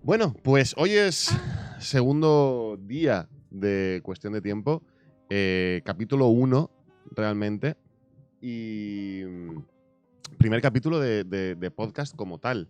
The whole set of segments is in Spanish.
Bueno, pues hoy es segundo día de Cuestión de Tiempo, capítulo 1 realmente, y primer capítulo de podcast como tal.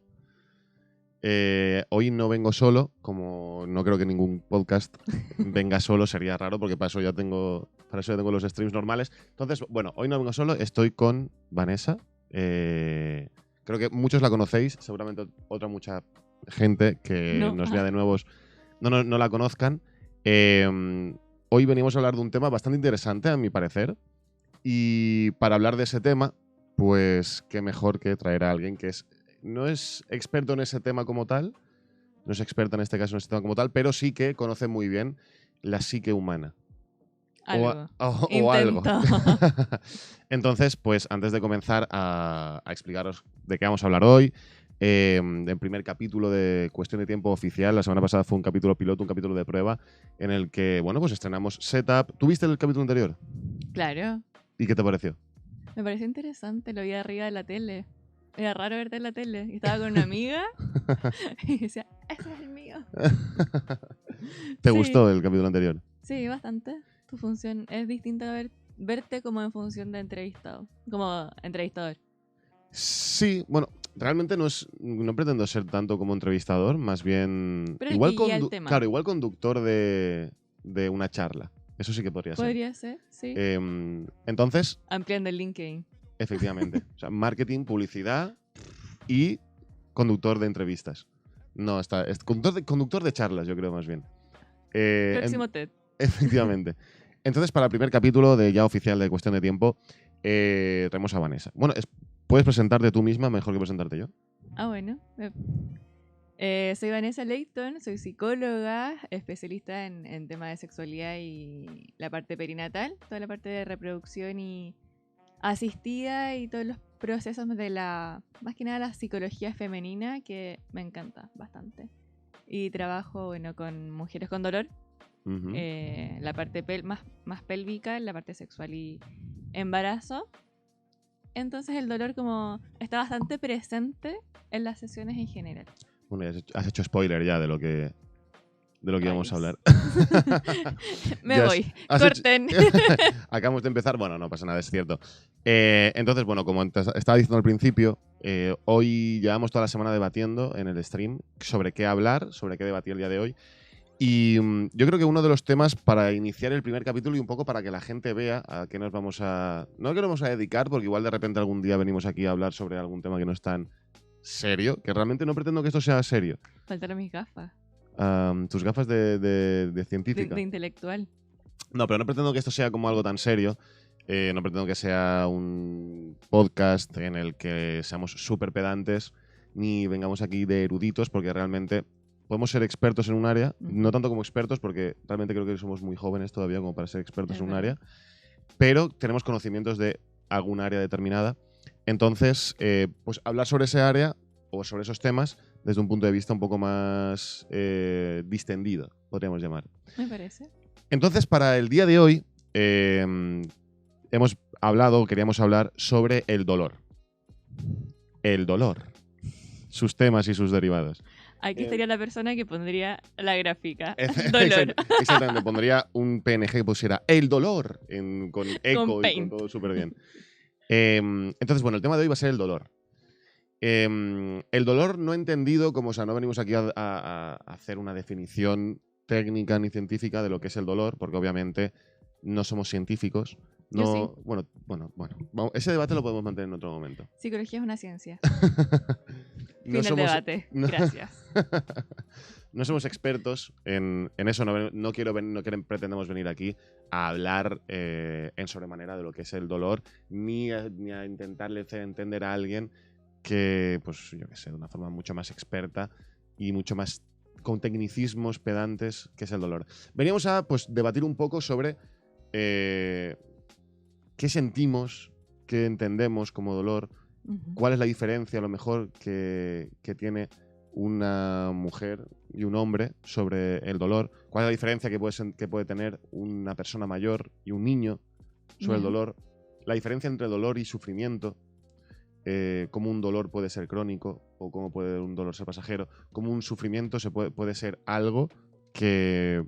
Hoy no vengo solo, como no creo que ningún podcast venga solo, sería raro porque para eso ya tengo los streams normales. Entonces, bueno, hoy no vengo solo, estoy con Vanessa. Creo que muchos la conocéis, seguramente otra mucha gente que No. nos vea de nuevos no la conozcan. Hoy venimos a hablar de un tema bastante interesante, a mi parecer. Y para hablar de ese tema, pues qué mejor que traer a alguien que no es experto en ese tema como tal, no es experta en este caso en ese tema como tal, pero sí que conoce muy bien la psique humana. Algo. O algo. Intento. Entonces, pues antes de comenzar a explicaros de qué vamos a hablar hoy, el primer capítulo de Cuestión de Tiempo oficial, la semana pasada fue un capítulo piloto, un capítulo de prueba, en el que, bueno, pues estrenamos Setup. ¿Tú viste el capítulo anterior? Claro. ¿Y qué te pareció? Me pareció interesante, lo vi arriba de la tele. Era raro verte en la tele. Y estaba con una amiga y decía, ese es el mío. ¿Te Sí. gustó el capítulo anterior? Sí, bastante. Tu función es distinta a verte como en función de entrevistado. Como entrevistador. Sí, bueno, realmente no pretendo ser tanto como entrevistador, más bien Pero igual el que guía el tema. claro, igual conductor de una charla. Eso sí que podría ser. Podría ser, sí. Entonces, Ampliando el LinkedIn. efectivamente, o sea, marketing, publicidad y conductor de entrevistas. No, es conductor de charlas, yo creo más bien. Próximo TED. Efectivamente. Entonces, para el primer capítulo de ya oficial de Cuestión de Tiempo, traemos a Vanessa. Bueno, puedes presentarte tú misma, mejor que presentarte yo. Ah, bueno. Soy Vanessa Leighton, soy psicóloga, especialista en temas de sexualidad y la parte perinatal, toda la parte de reproducción y asistida y todos los procesos de más que nada la psicología femenina, que me encanta bastante. Y trabajo, bueno, con mujeres con dolor, Ujú. la parte más pélvica, la parte sexual y embarazo. Entonces el dolor como está bastante presente en las sesiones en general. Bueno, has hecho spoiler ya de lo que íbamos a hablar. Me Ya voy. has Corten. Acabamos de empezar. Bueno, no pasa nada, es cierto. Entonces, bueno, como estaba diciendo al principio, hoy llevamos toda la semana debatiendo en el stream sobre qué hablar, sobre qué debatir el día de hoy. Y yo creo que uno de los temas para iniciar el primer capítulo y un poco para que la gente vea a qué nos vamos a... No que nos vamos a dedicar, porque igual de repente algún día venimos aquí a hablar sobre algún tema que no es tan serio, que realmente no pretendo que esto sea serio. Faltaron mis gafas. Tus gafas de científica. De intelectual. No, pero no pretendo que esto sea como algo tan serio. No pretendo que sea un podcast en el que seamos súper pedantes ni vengamos aquí de eruditos, porque realmente podemos ser expertos en un área, no tanto como expertos, porque realmente creo que somos muy jóvenes todavía como para ser expertos en un área, pero tenemos conocimientos de algún área determinada. Entonces, pues hablar sobre ese área o sobre esos temas desde un punto de vista un poco más distendido, podríamos llamar. Me parece. Entonces, para el día de hoy, queríamos hablar sobre el dolor. El dolor. Sus temas y sus derivados. Aquí estaría la persona que pondría la gráfica. Dolor. Exactamente, pondría un PNG que pusiera el dolor con eco y con Paint. todo súper bien. Entonces, bueno, el tema de hoy va a ser el dolor. El dolor no entendido como, o sea, no venimos aquí a hacer una definición técnica ni científica de lo que es el dolor, porque obviamente no somos científicos. No, Yo sí. Bueno, ese debate lo podemos mantener en otro momento. Psicología es una ciencia. No Fin del debate. Gracias. No somos expertos en eso. Pretendemos venir aquí a hablar en sobremanera de lo que es el dolor, ni a intentarle hacer entender a alguien que, pues yo qué sé, de una forma mucho más experta y mucho más con tecnicismos pedantes, que es el dolor. Veníamos a pues debatir un poco sobre qué sentimos, qué entendemos como dolor, cuál es la diferencia a lo mejor que tiene una mujer y un hombre sobre el dolor, cuál es la diferencia que puede tener una persona mayor y un niño sobre el dolor, la diferencia entre dolor y sufrimiento. cómo un dolor puede ser crónico o cómo puede un dolor ser pasajero, cómo un sufrimiento puede ser algo que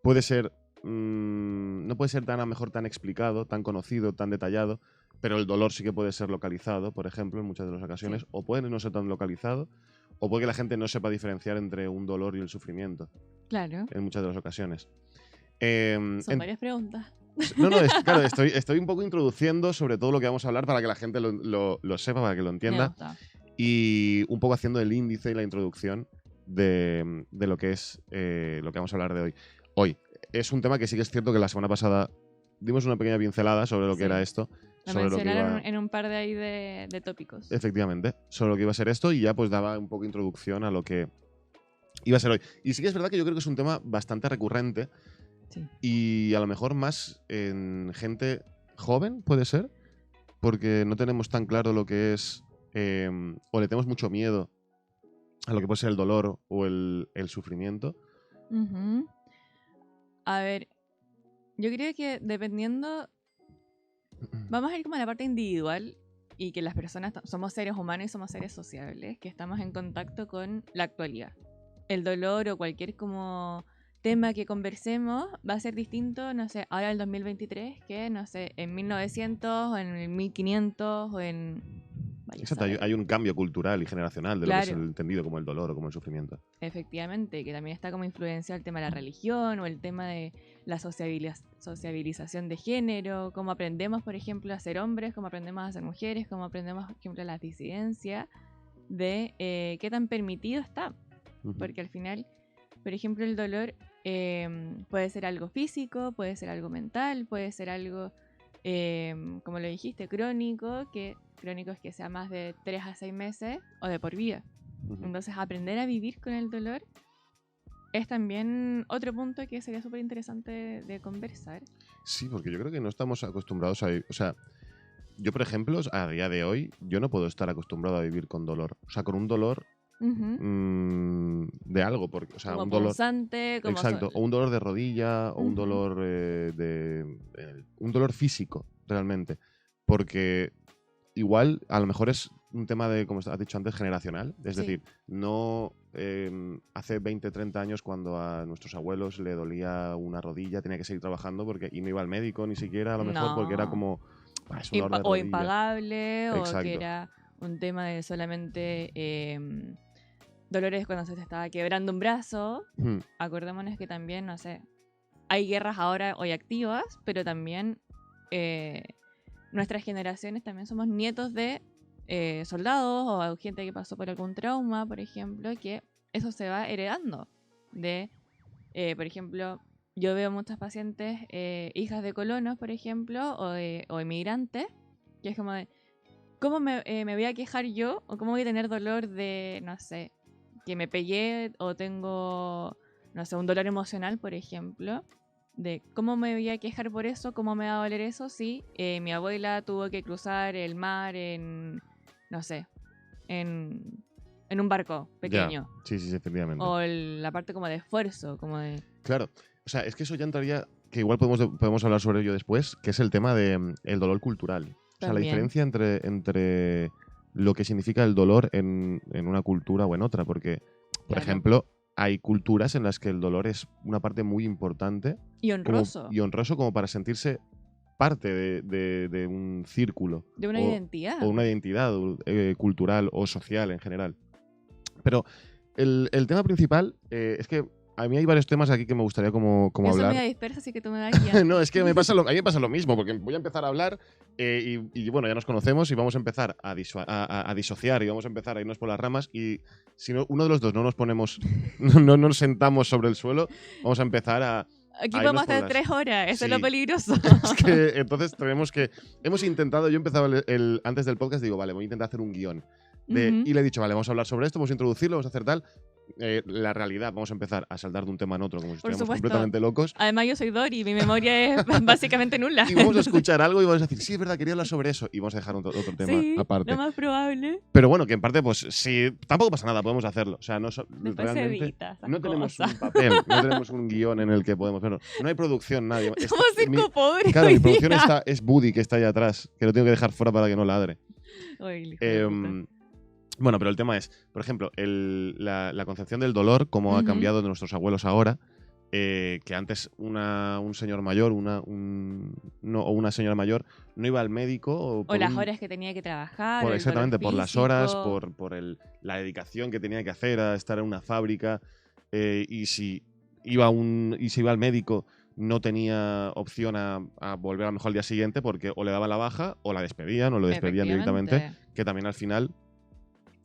puede ser, no puede ser tan a lo mejor tan explicado, tan conocido, tan detallado, pero el dolor sí que puede ser localizado, por ejemplo, en muchas de las ocasiones, o puede no ser tan localizado, o puede que la gente no sepa diferenciar entre un dolor y el sufrimiento. Claro. En muchas de las ocasiones. Son varias preguntas. No, claro, estoy un poco introduciendo sobre todo lo que vamos a hablar para que la gente lo sepa, para que lo entienda. Y un poco haciendo el índice y la introducción de lo que es lo que vamos a hablar de hoy. Hoy es un tema que sí que es cierto que la semana pasada dimos una pequeña pincelada sobre lo que era esto. Lo mencionaron en un par de ahí de tópicos. Efectivamente, sobre lo que iba a ser esto y ya pues daba un poco de introducción a lo que iba a ser hoy. Y sí que es verdad que yo creo que es un tema bastante recurrente. Sí. Y a lo mejor más en gente joven, puede ser, porque no tenemos tan claro lo que es, o le tenemos mucho miedo a lo que puede ser el dolor o el sufrimiento. Uh-huh. A ver, yo creo que dependiendo, vamos a ir como a la parte individual y que las personas somos seres humanos y somos seres sociables, que estamos en contacto con la actualidad. El dolor o cualquier como tema que conversemos va a ser distinto, no sé, ahora el 2023 que, no sé, en 1900 o en el 1500 o en... Exacto, hay un cambio cultural y generacional de lo que es el entendido como el dolor o como el sufrimiento. Efectivamente, que también está como influenciado el tema de la religión o el tema de la sociabilización de género, cómo aprendemos, por ejemplo, a ser hombres, cómo aprendemos a ser mujeres, cómo aprendemos, por ejemplo, la disidencia de qué tan permitido está. Uh-huh. Porque al final, por ejemplo, el dolor puede ser algo físico, puede ser algo mental, puede ser algo, como lo dijiste, crónico, que crónico es que sea más de 3 a 6 meses o de por vida. Uh-huh. Entonces, aprender a vivir con el dolor es también otro punto que sería súper interesante de conversar. Sí, porque yo creo que no estamos acostumbrados a... O sea, yo, por ejemplo, a día de hoy, yo no puedo estar acostumbrado a vivir con dolor. O sea, con un dolor... Uh-huh. De algo, porque, o sea, como un dolor punzante, como exacto, o un dolor de rodilla, o un dolor un dolor físico, realmente, porque igual a lo mejor es un tema de, como has dicho antes, generacional, es decir, no hace 20, 30 años cuando a nuestros abuelos le dolía una rodilla, tenía que seguir trabajando y no iba al médico ni siquiera, a lo mejor porque era como es un dolor de rodilla. O impagable, exacto. O que era un tema de solamente dolores cuando se te estaba quebrando un brazo. Acordémonos que también, no sé, hay guerras ahora hoy activas, pero también nuestras generaciones también somos nietos de soldados o gente que pasó por algún trauma, por ejemplo, que eso se va heredando. Por ejemplo, yo veo muchas pacientes hijas de colonos, por ejemplo, o inmigrantes, que es como de, ¿cómo me voy a quejar yo? ¿O cómo voy a tener dolor de, no sé, que me pegué o tengo, no sé, un dolor emocional, por ejemplo? De cómo me voy a quejar por eso, cómo me va a doler eso si mi abuela tuvo que cruzar el mar en, no sé, en un barco pequeño. Yeah. Sí, efectivamente. O la parte como de esfuerzo, como de... Claro, o sea, es que eso ya entraría, que igual podemos hablar sobre ello después, que es el tema del dolor cultural. O sea, la diferencia entre lo que significa el dolor en una cultura o en otra, porque, por ejemplo, hay culturas en las que el dolor es una parte muy importante. Y honroso. Y honroso como para sentirse parte de un círculo. De una identidad. O una identidad cultural o social en general. Pero el tema principal es que a mí hay varios temas aquí que me gustaría como yo hablar. Yo soy media dispersa, así que tú me das guía. No, es que a mí me pasa lo mismo, porque voy a empezar a hablar y bueno, ya nos conocemos y vamos a empezar a disociar y vamos a empezar a irnos por las ramas y si no, uno de los dos no nos ponemos, no nos sentamos sobre el suelo, vamos a empezar a... Aquí podemos estar 3 horas, eso es lo peligroso. Es que entonces tenemos que... Hemos intentado, yo empezaba antes del podcast, digo, vale, voy a intentar hacer un guión. Y le he dicho, vale, vamos a hablar sobre esto, vamos a introducirlo, vamos a hacer tal... la realidad, vamos a empezar a saltar de un tema en otro como si estuviéramos completamente locos. Además yo soy Dori, mi memoria es básicamente nula. Y vamos a escuchar algo y vamos a decir, sí, es verdad, quería hablar sobre eso y vamos a dejar otro tema aparte. Lo más probable. Pero bueno, que en parte, pues sí, tampoco pasa nada, podemos hacerlo. O sea, realmente no tenemos un papel, no tenemos un guión en el que podemos verlo. No hay producción, nadie. Somos 5 pobres. Claro, mi producción es Buddy, que está ahí atrás, que lo tengo que dejar fuera para que no ladre. Uy, el hijo de puta. Bueno, pero el tema es, por ejemplo, la concepción del dolor, cómo ha Ujú. cambiado de nuestros abuelos ahora, que antes un señor mayor o una señora mayor no iba al médico O por las horas que tenía que trabajar, o el dolor exactamente, por las horas, físico. la dedicación que tenía que hacer a estar en una fábrica, y si y si iba al médico no tenía opción a volver a lo mejor al día siguiente porque o le daban la baja o la despedían o lo despedían directamente, Efectivamente. que también al final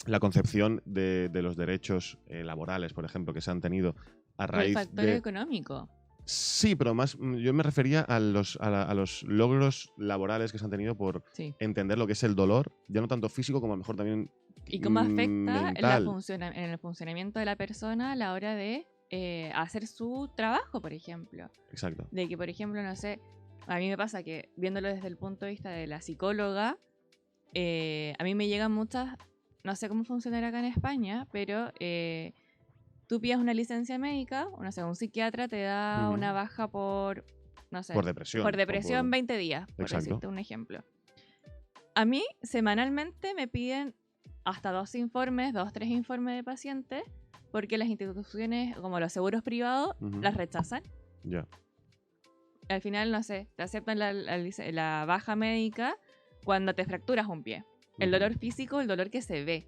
la concepción de los derechos laborales, por ejemplo, que se han tenido a O el raíz factor de... económico. Sí, pero más yo me refería a los logros laborales que se han tenido por Sí. entender lo que es el dolor, ya no tanto físico como a lo mejor también Y cómo afecta mental. en el funcionamiento de la persona a la hora de hacer su trabajo, por ejemplo. Exacto. De que, por ejemplo, no sé, a mí me pasa que viéndolo desde el punto de vista de la psicóloga, a mí me llegan muchas, no sé cómo funcionará acá en España, pero tú pides una licencia médica, no sé, un psiquiatra te da Ujú. una baja por, no sé, Por depresión. por depresión 20 días, por Exacto. decirte un ejemplo. A mí, semanalmente me piden hasta 3 informes de pacientes, porque las instituciones, como los seguros privados, Ujú. las rechazan. Ya. Al final, no sé, te aceptan la baja médica cuando te fracturas un pie. El Ujú. dolor físico, el dolor que se ve.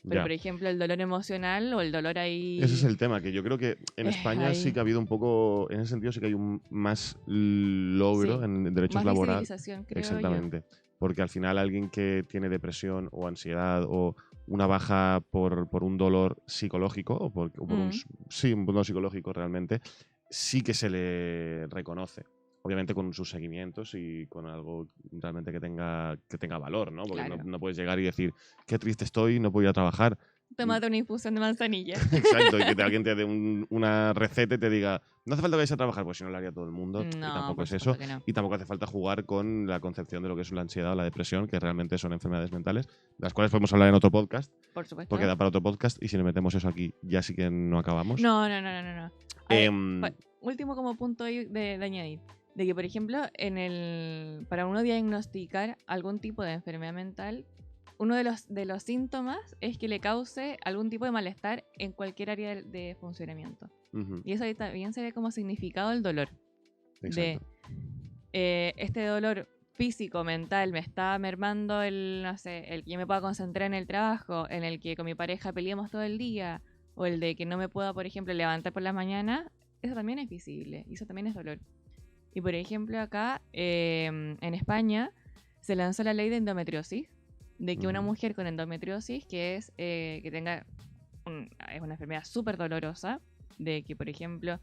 Pero, Ya. por ejemplo, el dolor emocional o el dolor ahí... Ese es el tema, que yo creo que en España sí ahí. que ha habido un poco, en ese sentido sí que hay un más logro Sí, en derechos más laborales. visibilización, creo yo. Exactamente. Porque al final alguien que tiene depresión o ansiedad o una baja por un dolor psicológico o por un, Mm, sí, un dolor psicológico realmente, sí que se le reconoce. Obviamente con sus seguimientos y con algo realmente que tenga valor, ¿no? Porque claro. no puedes llegar y decir, qué triste estoy, no puedo ir a trabajar. Tómate una infusión de manzanilla. Exacto, y que alguien te dé una receta y te diga, no hace falta que vayas a trabajar, pues si no lo haría todo el mundo, y No, tampoco por es eso. supuesto que no. Y tampoco hace falta jugar con la concepción de lo que es la ansiedad o la depresión, que realmente son enfermedades mentales, de las cuales podemos hablar en otro podcast, Por supuesto. porque da para otro podcast, y si le metemos eso aquí, ya sí que no acabamos. No. A ver, Em, último como punto ahí de añadir. De que, por ejemplo, para uno diagnosticar algún tipo de enfermedad mental, uno de los síntomas es que le cause algún tipo de malestar en cualquier área de funcionamiento. ujú, Y eso ahí también se ve como significado el dolor. De exacto. este dolor físico, mental, me está mermando no sé, el que yo me pueda concentrar en el trabajo, en el que con mi pareja peleemos todo el día, o el de que no me pueda, por ejemplo, levantar por la mañana, eso también es visible, y eso también es dolor. Y por ejemplo, acá en España se lanzó la ley de endometriosis, de que una Ujú, mujer con endometriosis, que es que tenga es una enfermedad súper dolorosa, de que por ejemplo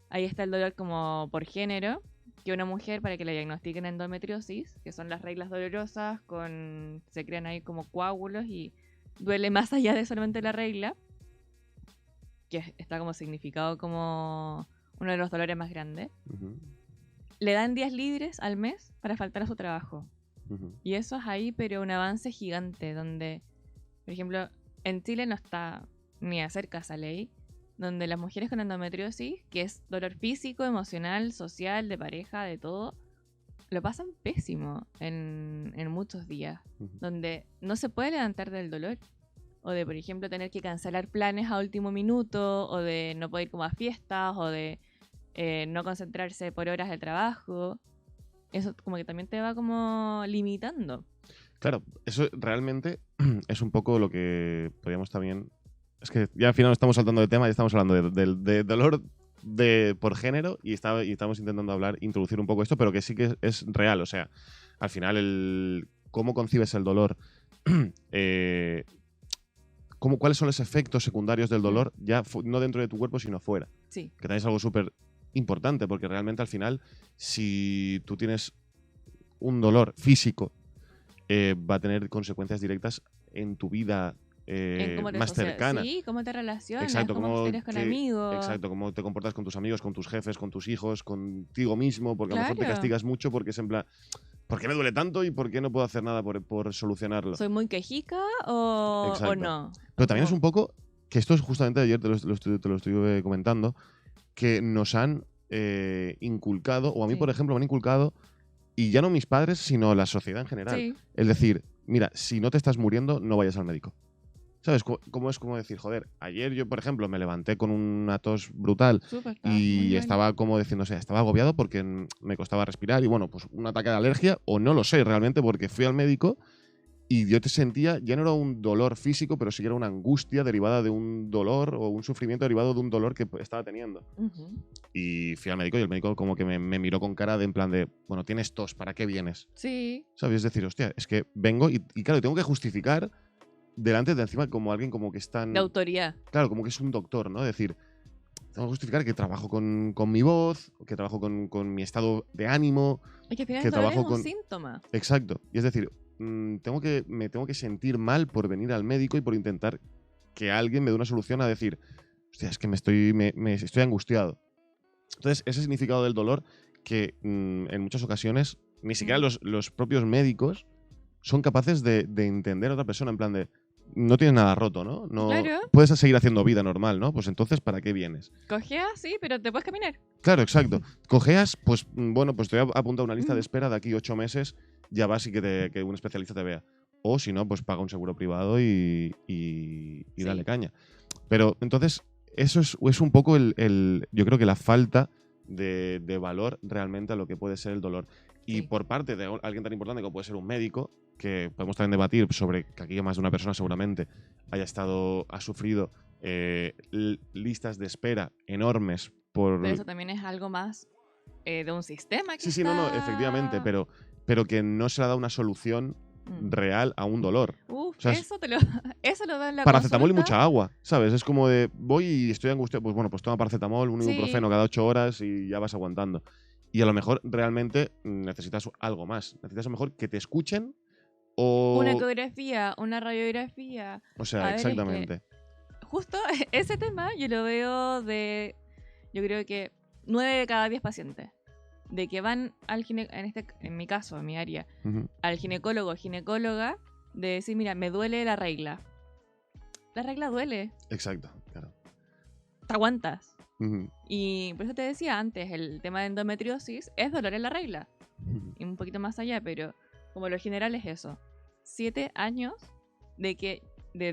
ahí está el dolor como por género, que una mujer para que le diagnostiquen endometriosis, que son las reglas dolorosas, se crean ahí como coágulos y duele más allá de solamente la regla, que está como significado como uno de los dolores más grandes. ujú, Le dan días libres al mes para faltar a su trabajo. ujú, Y eso es ahí, pero un avance gigante, donde, por ejemplo, en Chile no está ni acerca esa ley, donde las mujeres con endometriosis, que es dolor físico, emocional, social, de pareja, de todo, lo pasan pésimo en muchos días, ujú. donde no se puede levantar del dolor. O de, por ejemplo, tener que cancelar planes a último minuto, o de no poder ir como a fiestas, o de no concentrarse por horas de trabajo. Eso como que también te va como limitando. Claro, eso realmente es un poco lo que podríamos también... Es que ya al final estamos saltando de tema y estamos hablando de dolor por género y estamos intentando introducir un poco esto, pero que sí que es real. O sea, al final, cómo concibes el dolor, eh, cuáles son los efectos secundarios del dolor, ya no dentro de tu cuerpo, sino fuera. Sí. Que también es algo súper importante, porque realmente al final, si tú tienes un dolor físico, va a tener consecuencias directas en tu vida En cómo te más cercana. sí, cómo te relacionas, Exacto, cómo eres con amigos. exacto, cómo te comportas con tus amigos, con tus jefes, con tus hijos, contigo mismo, porque a lo mejor te Claro. castigas mucho porque es en plan, ¿por qué me duele tanto y por qué no puedo hacer nada por solucionarlo? ¿Soy muy quejica o Exacto. no? Pero O también es como, un poco, que esto es justamente ayer te lo estuve comentando, que nos han inculcado, o a mí, sí. por ejemplo, me han inculcado, y ya no mis padres, sino la sociedad en general. Sí. Es decir, mira, si no te estás muriendo, no vayas al médico. ¿Sabes? ¿Cómo es como decir, joder, ayer yo, por ejemplo, me levanté con una tos brutal Súper, está muy y mal. estaba como diciendo, o sea, estaba agobiado porque me costaba respirar y bueno, pues un ataque de alergia o no lo sé realmente porque fui al médico y yo te sentía, ya no era un dolor físico, pero sí era una angustia derivada de un dolor o un sufrimiento derivado de un dolor que estaba teniendo. Ujú. Y fui al médico y el médico como que me miró con cara de en plan de, bueno, tienes tos, ¿para qué vienes? Sí. ¿Sabes? Es decir, hostia, es que vengo y claro, tengo que justificar delante de encima como alguien como que es tan... De autoridad. Claro, como que es un doctor, ¿no? Es decir, tengo que justificar que trabajo con mi voz, que trabajo con mi estado de ánimo, Es que al final que el dolor es trabajo un con... síntoma. Exacto. Y es decir, me tengo que sentir mal por venir al médico y por intentar que alguien me dé una solución a decir, hostia, es que me estoy angustiado. Entonces, ese significado del dolor que en muchas ocasiones ni siquiera los propios médicos son capaces de entender a otra persona en plan de no tienes nada roto, ¿no? Claro. Puedes seguir haciendo vida normal, ¿no? Pues entonces, ¿para qué vienes? Cojeas, sí, pero te puedes caminar. Claro, exacto. Cojeas, pues bueno, pues te voy a apuntar una lista de Ujú. espera de aquí 8 meses, ya vas y que un especialista te vea. O si no, pues paga un seguro privado y Sí. dale caña. Pero entonces, eso es un poco yo creo que la falta de valor realmente a lo que puede ser el dolor. Y Sí. por parte de alguien tan importante como puede ser un médico, que podemos también debatir sobre que aquí más de una persona seguramente ha sufrido listas de espera enormes por... Pero eso también es algo más de un sistema que Sí, no, está... efectivamente, pero que no se le ha dado una solución real a un dolor. Uf, O sea, eso lo da en la paracetamol y consulta. mucha agua, ¿sabes? Es como de, voy y estoy angustiado, pues bueno, pues toma paracetamol, un Sí. ibuprofeno cada 8 horas y ya vas aguantando. Y a lo mejor realmente necesitas algo más. Necesitas a lo mejor que te escuchen o... Una ecografía, una radiografía. O sea, A ver, es que exactamente. justo ese tema yo lo veo yo creo que 9 de cada 10 pacientes. De que van al en mi caso, en mi área, Ujú. al ginecólogo o ginecóloga, de decir, mira, me duele la regla. La regla duele, Exacto, claro. te aguantas. Ujú. Y por eso te decía antes, el tema de endometriosis es dolor en la regla. Y un poquito más allá, pero como lo general es eso. 7 años de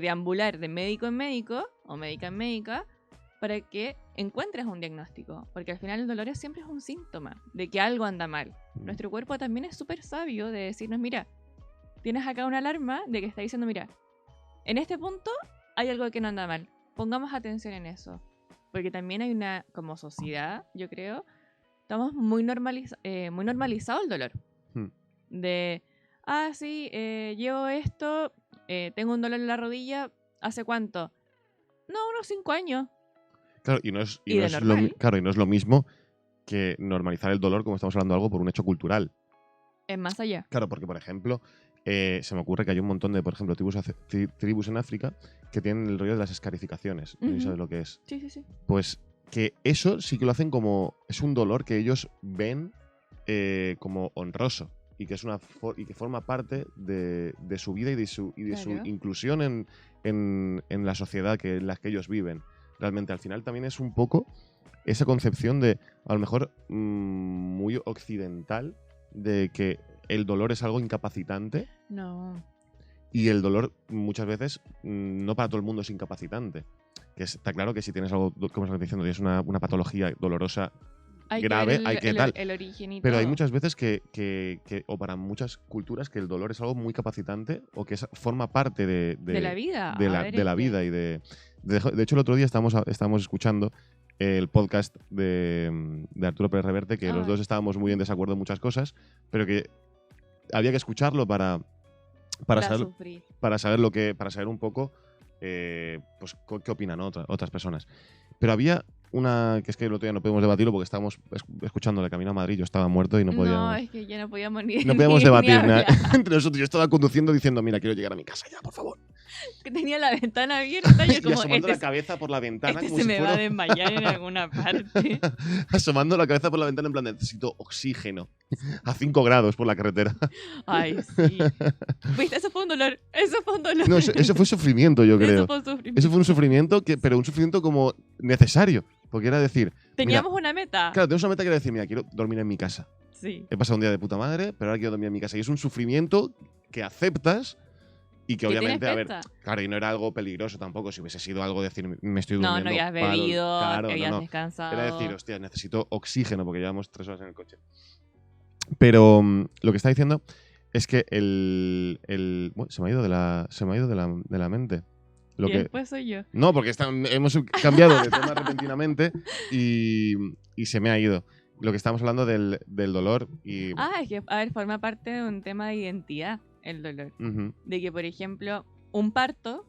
deambular de médico en médico o médica en médica para que encuentres un diagnóstico. Porque al final el dolor siempre es un síntoma de que algo anda mal. Nuestro cuerpo también es súper sabio de decirnos, mira, tienes acá una alarma de que está diciendo, mira, en este punto hay algo que no anda mal. Pongamos atención en eso. Porque también hay como sociedad, yo creo, estamos muy normalizado el dolor. De, sí, llevo esto, tengo un dolor en la rodilla, ¿hace cuánto? No, unos 5 años. Claro, y no es lo mismo que normalizar el dolor como estamos hablando de algo por un hecho cultural. Es más allá. Claro, porque, por ejemplo, se me ocurre que hay un montón de, por ejemplo, tribus en África que tienen el rollo de las escarificaciones. ¿No sabes lo que es? Sí, sí, sí. Pues que eso sí que lo hacen como... Es un dolor que ellos ven como honroso y que, y que forma parte de su vida y de su inclusión en la sociedad en la que ellos viven. Realmente, al final también es un poco esa concepción de, a lo mejor, muy occidental, de que el dolor es algo incapacitante. No. Y el dolor muchas veces no para todo el mundo es incapacitante. Que está claro que si tienes algo, como estás diciendo, tienes una patología dolorosa grave, hay que tal. El origen y pero todo. hay muchas veces o para muchas culturas, que el dolor es algo muy capacitante o que forma parte de la vida. De la vida. Y de hecho, el otro día estábamos escuchando el podcast de Arturo Pérez Reverte, que los dos estábamos muy en desacuerdo en muchas cosas, pero que había que escucharlo para saber un poco pues qué opinan otras personas. Pero había una que es que el otro día no podemos debatirlo porque estábamos escuchando de camino a Madrid, yo estaba muerto y no podíamos... No, es que ya no podíamos ni no podíamos debatir ni entre nosotros. Yo estaba conduciendo diciendo, mira, quiero llegar a mi casa ya, por favor. Que tenía la ventana abierta y yo como, asomando la cabeza por la ventana como se si me fuera... va a desmayar en alguna parte. asomando la cabeza por la ventana en plan, necesito oxígeno a 5 grados por la carretera. Ay, sí. ¿Viste? Eso fue un dolor. No, eso fue sufrimiento, yo creo. Eso fue un sufrimiento, pero un sufrimiento como necesario. Porque era decir... Teníamos una meta. Claro, tenemos una meta que era decir, mira, quiero dormir en mi casa. Sí. He pasado un día de puta madre, pero ahora quiero dormir en mi casa. Y es un sufrimiento que aceptas y que Que tienes obviamente, a ver, fecha. claro, y no era algo peligroso tampoco. Si hubiese sido algo de decir, me estoy No, durmiendo. no habías paro, bebido, claro, habías no. descansado. Era decir, hostia, necesito oxígeno porque llevamos 3 horas en el coche. Pero lo que está diciendo es que bueno, se me ha ido de la mente. Lo Y que, después soy yo. no, porque hemos cambiado de tema repentinamente y se me ha ido. Lo que estamos hablando del dolor y... Es que, a ver, forma parte de un tema de identidad, el dolor. Ujú. De que, por ejemplo, un parto,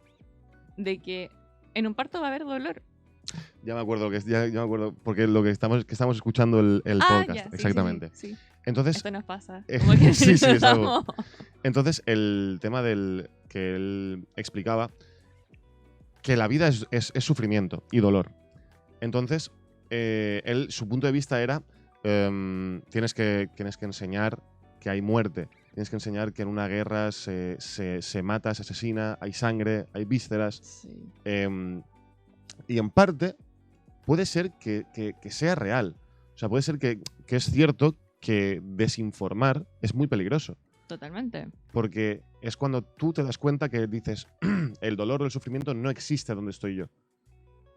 de que en un parto va a haber dolor. Ya me acuerdo, ya me acuerdo, porque lo que estamos escuchando el podcast, Ya, sí, exactamente. sí. Entonces, Esto nos pasa. Como que sí, es algo. Entonces, el tema que él explicaba, que la vida es sufrimiento y dolor. Entonces, su punto de vista era, tienes que enseñar que hay muerte, tienes que enseñar que en una guerra se mata, se asesina, hay sangre, hay vísceras. Sí. Y en parte puede ser que sea real. O sea, puede ser que es cierto que desinformar es muy peligroso. Totalmente. Porque es cuando tú te das cuenta que dices, el dolor o el sufrimiento no existe donde estoy yo.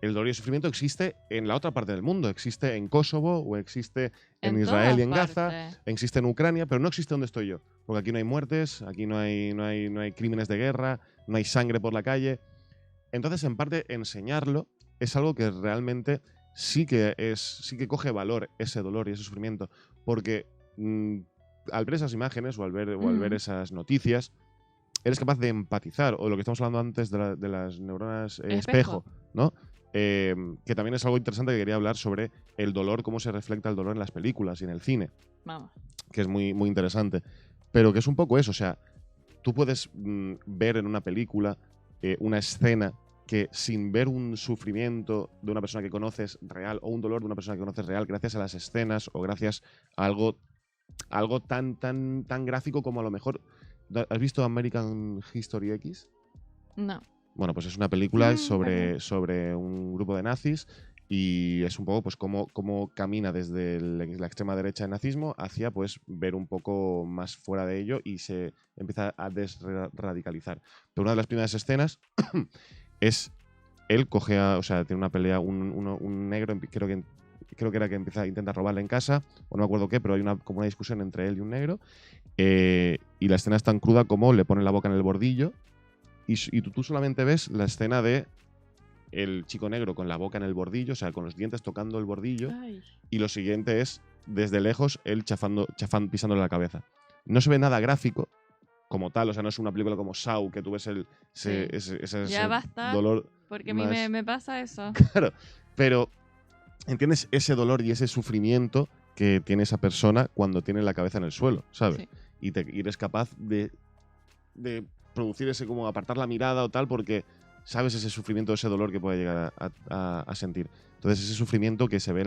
El dolor y el sufrimiento existe en la otra parte del mundo. Existe en Kosovo o existe en Israel y en Gaza, existe en Ucrania, pero no existe donde estoy yo. Porque aquí no hay muertes, aquí no hay crímenes de guerra, no hay sangre por la calle. Entonces, en parte, enseñarlo es algo que realmente sí que coge valor ese dolor y ese sufrimiento. Porque al ver esas imágenes o al ver esas noticias, eres capaz de empatizar. O lo que estamos hablando antes de las neuronas espejo, ¿no? Que también es algo interesante que quería hablar sobre el dolor, cómo se refleja el dolor en las películas y en el cine. Vamos. Que es muy, muy interesante. Pero que es un poco eso, o sea, tú puedes ver en una película una escena que sin ver un sufrimiento de una persona que conoces real o un dolor de una persona que conoces real, gracias a las escenas o gracias a algo tan gráfico como a lo mejor... ¿Has visto American History X? No. Bueno, pues es una película sobre un grupo de nazis y es un poco pues cómo camina desde la extrema derecha del nazismo hacia pues ver un poco más fuera de ello y se empieza a desradicalizar. Pero una de las primeras escenas es él tiene una pelea, un negro, creo que era que intenta robarle en casa, o no me acuerdo qué, pero hay como una discusión entre él y un negro, y la escena es tan cruda como le ponen la boca en el bordillo, y tú solamente ves la escena de el chico negro con la boca en el bordillo, o sea, con los dientes tocando el bordillo, y lo siguiente es, desde lejos, él pisándole la cabeza. No se ve nada gráfico, como tal, o sea, no es una película como Saw, que tú ves ese ya basta, dolor. Porque a mí me pasa eso. Claro, pero entiendes ese dolor y ese sufrimiento que tiene esa persona cuando tiene la cabeza en el suelo, ¿sabes? Sí. Y eres capaz de producir ese, como apartar la mirada o tal, porque sabes ese sufrimiento, ese dolor que puede llegar a sentir. Entonces, ese sufrimiento que se ve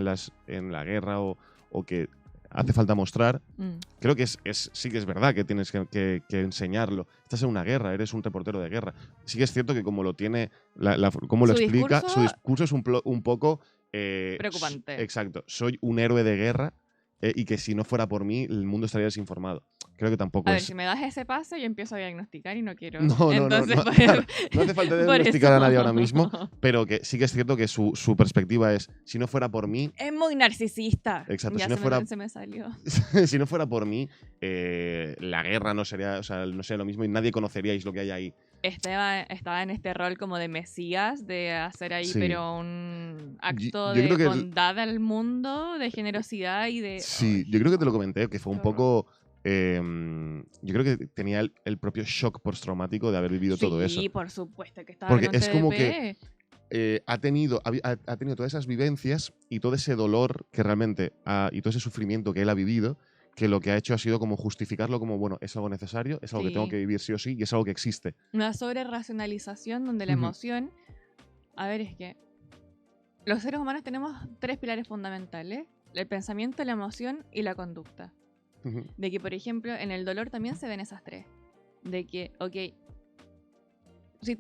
en la guerra o que hace falta mostrar, creo que sí que es verdad que tienes que enseñarlo. Estás en una guerra, eres un reportero de guerra. Sí que es cierto que como lo tiene, como lo explica, su discurso es un poco... preocupante. Exacto. Soy un héroe de guerra y que si no fuera por mí, el mundo estaría desinformado. Creo que tampoco a ver, si me das ese pase, yo empiezo a diagnosticar y no quiero. No, Entonces, claro, no hace falta diagnosticar a nadie ahora mismo, pero que sí que es cierto que su perspectiva es, si no fuera por mí... Es muy narcisista. Exacto, ya se me salió. Si no fuera por mí, la guerra no sería lo mismo y nadie conoceríais lo que hay ahí. Estaba en este rol como de mesías, de hacer ahí, Sí. pero un acto yo de creo que bondad al mundo, de generosidad y de... Sí, yo creo que te lo comenté, que fue un poco... yo creo que tenía el propio shock postraumático de haber vivido todo eso. Sí, por supuesto, que estaba Porque con es como TDP. que ha tenido todas esas vivencias y todo ese dolor que realmente y todo ese sufrimiento que él ha vivido, que lo que ha hecho ha sido como justificarlo como, bueno, es algo necesario, es algo que tengo que vivir sí o sí y es algo que existe. Una sobre-racionalización donde la emoción... A ver, es que los seres humanos tenemos 3 pilares fundamentales: el pensamiento, la emoción y la conducta. De que, por ejemplo, en el dolor también se ven esas 3. De que, ok, si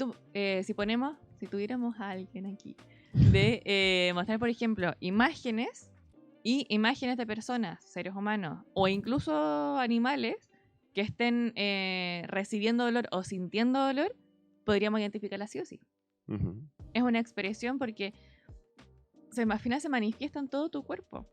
tuviéramos a alguien aquí, de mostrar, por ejemplo, imágenes de personas, seres humanos o incluso animales, que estén recibiendo dolor o sintiendo dolor, podríamos identificarla sí o sí. Ujú. Es una expresión porque al final se manifiesta en todo tu cuerpo.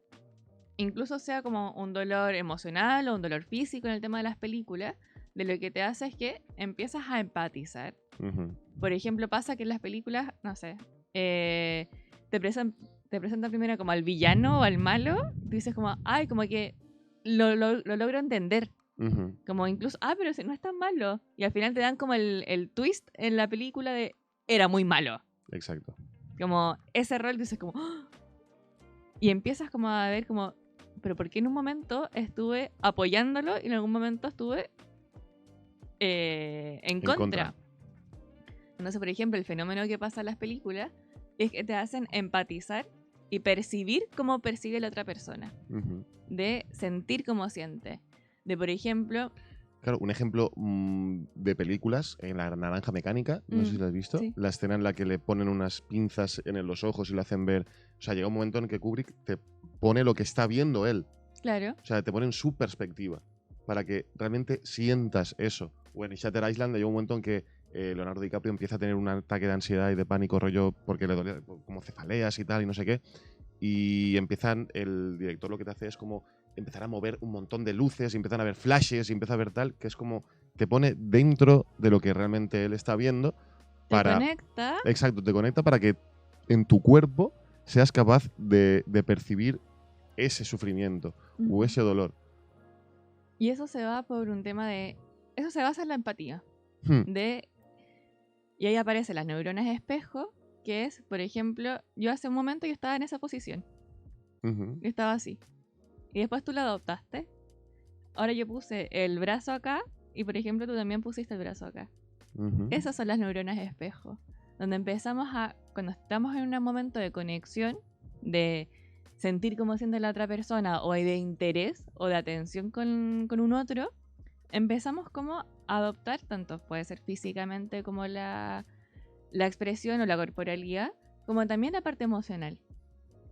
Incluso sea como un dolor emocional o un dolor físico en el tema de las películas, de lo que te hace es que empiezas a empatizar. Ujú. Por ejemplo, pasa que en las películas, no sé, te presentan primero como al villano o al malo, tú dices como, ay, como que lo logro entender. Ujú. Como incluso, pero si no es tan malo. Y al final te dan como el twist en la película de, era muy malo. Exacto. Como ese rol dices como, ¡ah! Y empiezas como a ver como, pero ¿por qué en un momento estuve apoyándolo y en algún momento estuve en contra? Entonces, por ejemplo, el fenómeno que pasa en las películas es que te hacen empatizar y percibir cómo percibe la otra persona. Ujú. De sentir cómo siente. De, por ejemplo... Claro, un ejemplo de películas, en La Naranja Mecánica, no sé si lo has visto, sí. la escena en la que le ponen unas pinzas en los ojos y le hacen ver... O sea, llega un momento en que Kubrick te pone lo que está viendo él. Claro. O sea, te pone en su perspectiva para que realmente sientas eso. O en Shutter Island llega un momento en que Leonardo DiCaprio empieza a tener un ataque de ansiedad y de pánico rollo porque le duele como cefaleas y tal y no sé qué. Y el director lo que te hace es como empezar a mover un montón de luces y empiezan a ver flashes y empieza a ver tal, que es como te pone dentro de lo que realmente él está viendo. Te conecta. Exacto, te conecta para que en tu cuerpo seas capaz de percibir ese sufrimiento o ese dolor. Y eso se va por un tema de... Eso se basa en la empatía. Y ahí aparecen las neuronas espejo, que es, por ejemplo, yo hace un momento yo estaba en esa posición. Yo estaba así. Y después tú la adoptaste. Ahora yo puse el brazo acá y, por ejemplo, tú también pusiste el brazo acá. Esas son las neuronas espejo. Donde empezamos a... Cuando estamos en un momento de conexión, de sentir cómo siente la otra persona o de interés o de atención con un otro, empezamos como a adoptar, tanto puede ser físicamente como la expresión o la corporalidad, como también la parte emocional.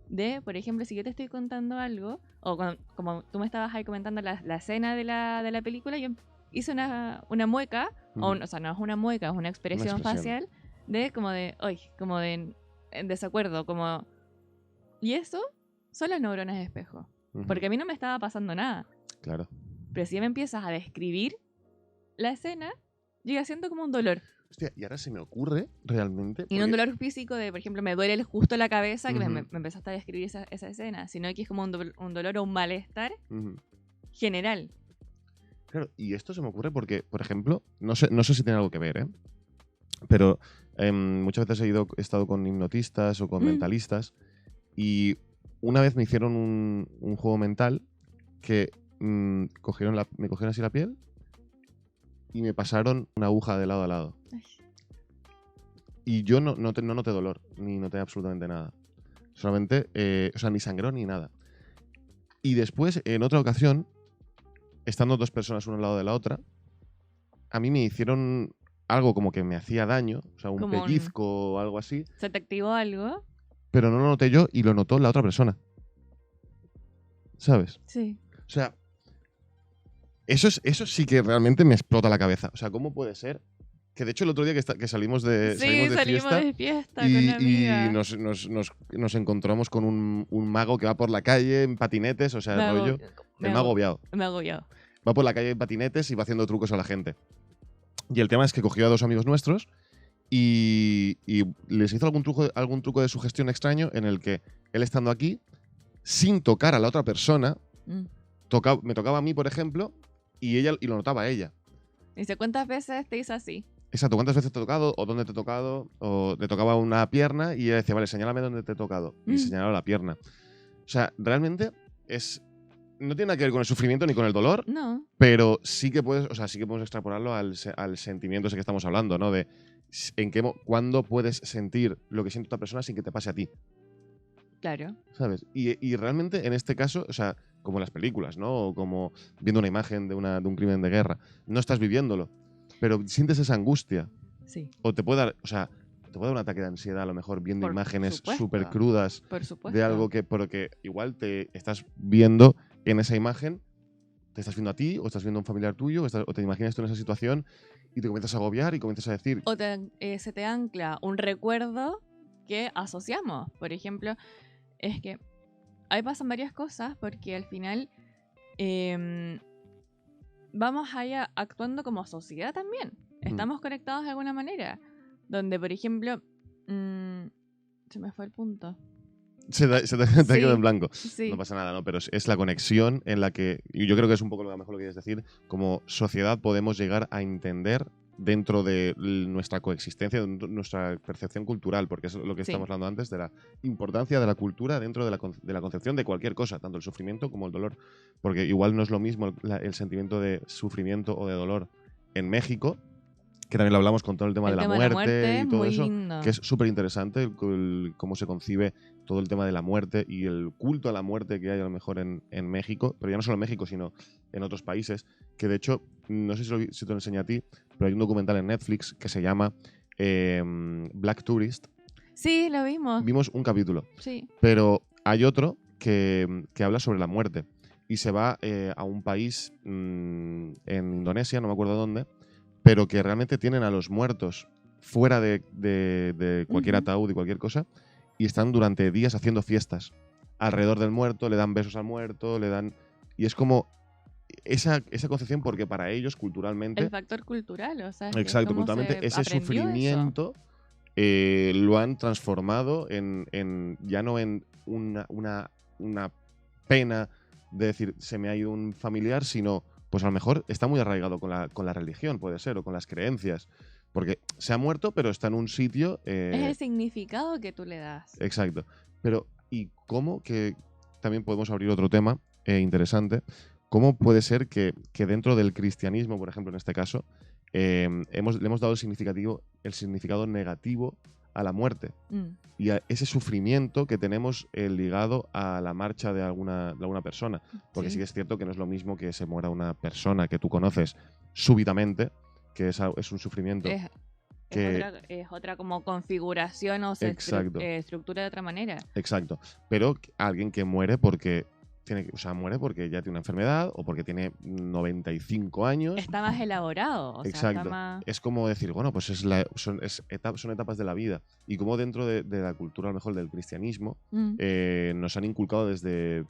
De, por ejemplo, si yo te estoy contando algo, o como tú me estabas ahí comentando la escena de la película, yo hice una mueca, o sea, no es una mueca, es una expresión facial de como de, como de en desacuerdo, como... Y eso son las neuronas de espejo. Porque a mí no me estaba pasando nada. Claro. Pero si ya me empiezas a describir la escena, llega siendo como un dolor. Hostia, y ahora se me ocurre realmente... Y no un dolor físico de, por ejemplo, me duele justo la cabeza, que me empezaste a describir esa escena, sino que es como un dolor o un malestar general. Claro, y esto se me ocurre porque, por ejemplo, no sé si tiene algo que ver, pero muchas veces he estado con hipnotistas o con mentalistas y una vez me hicieron un juego mental que me cogieron así la piel y me pasaron una aguja de lado a lado. Ay. Y yo no noté dolor, ni noté absolutamente nada. Solamente, o sea, ni sangró ni nada. Y después, en otra ocasión, estando dos personas una al lado de la otra, a mí me hicieron algo como que me hacía daño, o sea, un pellizco o algo así. ¿Se te activó algo? Pero no lo noté yo y lo notó la otra persona. ¿Sabes? Sí. O sea, eso sí que realmente me explota la cabeza. O sea, ¿cómo puede ser? Que de hecho el otro día que salimos de fiesta y, con una amiga. Y nos encontramos con un mago que va por la calle en patinetes, o sea, el rollo. Me ha agobiado. Va por la calle en patinetes y va haciendo trucos a la gente. Y el tema es que cogió a dos amigos nuestros y les hizo algún truco de sugestión extraño en el que él estando aquí, sin tocar a la otra persona, me tocaba a mí, por ejemplo, y lo notaba a ella. Dice, ¿cuántas veces te hizo así? Exacto, ¿cuántas veces te he tocado? ¿O dónde te he tocado? O le tocaba una pierna y ella decía, vale, señálame dónde te he tocado. Y señalaba la pierna. O sea, realmente no tiene nada que ver con el sufrimiento ni con el dolor. No. Pero sí que podemos extrapolarlo al sentimiento ese que estamos hablando, ¿no? De cuándo puedes sentir lo que siente otra persona sin que te pase a ti. Claro. ¿Sabes? Y realmente en este caso, o sea, como en las películas, ¿no? O como viendo una imagen de un crimen de guerra. No estás viviéndolo, pero sientes esa angustia. Sí. O te puede dar, un ataque de ansiedad a lo mejor viendo imágenes súper crudas por supuesto. de algo porque igual te estás viendo en esa imagen te estás viendo a ti, o estás viendo a un familiar tuyo, o te imaginas tú en esa situación y te comienzas a agobiar y comienzas a decir... O se te ancla un recuerdo que asociamos. Por ejemplo, es que ahí pasan varias cosas porque al final vamos allá actuando como sociedad también. Estamos conectados de alguna manera. Donde, por ejemplo, se me fue el punto. Se te ha quedado en blanco. Sí. No pasa nada, ¿no? Pero es la conexión en la que, y yo creo que es un poco lo mejor lo que quieres decir, como sociedad podemos llegar a entender dentro de nuestra coexistencia, de nuestra percepción cultural, porque es lo que estamos hablando antes, de la importancia de la cultura dentro de la concepción de cualquier cosa, tanto el sufrimiento como el dolor. Porque igual no es lo mismo el sentimiento de sufrimiento o de dolor en México, que también lo hablamos con todo el tema de la muerte y todo eso, lindo. que es súper interesante cómo se concibe todo el tema de la muerte y el culto a la muerte que hay a lo mejor en México, pero ya no solo en México, sino en otros países, que de hecho, no sé si te lo enseñé a ti, pero hay un documental en Netflix que se llama Black Tourist. Sí, lo vimos. Vimos un capítulo, sí. Pero hay otro que habla sobre la muerte y se va a un país en Indonesia, no me acuerdo dónde, pero que realmente tienen a los muertos fuera de cualquier ataúd y cualquier cosa y están durante días haciendo fiestas alrededor del muerto, le dan besos al muerto, le dan... Y es como esa concepción porque para ellos culturalmente... El factor cultural, o sea... Exacto, culturalmente ese sufrimiento lo han transformado ya no en una pena de decir se me ha ido un familiar, sino pues a lo mejor está muy arraigado con la religión, puede ser, o con las creencias. Porque se ha muerto, pero está en un sitio... es el significado que tú le das. Exacto. Pero, ¿y cómo? Que también podemos abrir otro tema interesante. ¿Cómo puede ser que dentro del cristianismo, por ejemplo, en este caso, le hemos dado el significado negativo a la muerte? Y a ese sufrimiento que tenemos ligado a la marcha de alguna persona. Porque sí que es cierto que no es lo mismo que se muera una persona que tú conoces súbitamente, que es un sufrimiento. Es otra como configuración o se estructura de otra manera. Exacto. Pero alguien que muere porque muere porque ya tiene una enfermedad o porque tiene 95 años. Está más elaborado. Exacto. Está más... Es como decir, bueno, pues son etapas de la vida. Y como dentro de la cultura, a lo mejor del cristianismo, nos han inculcado desde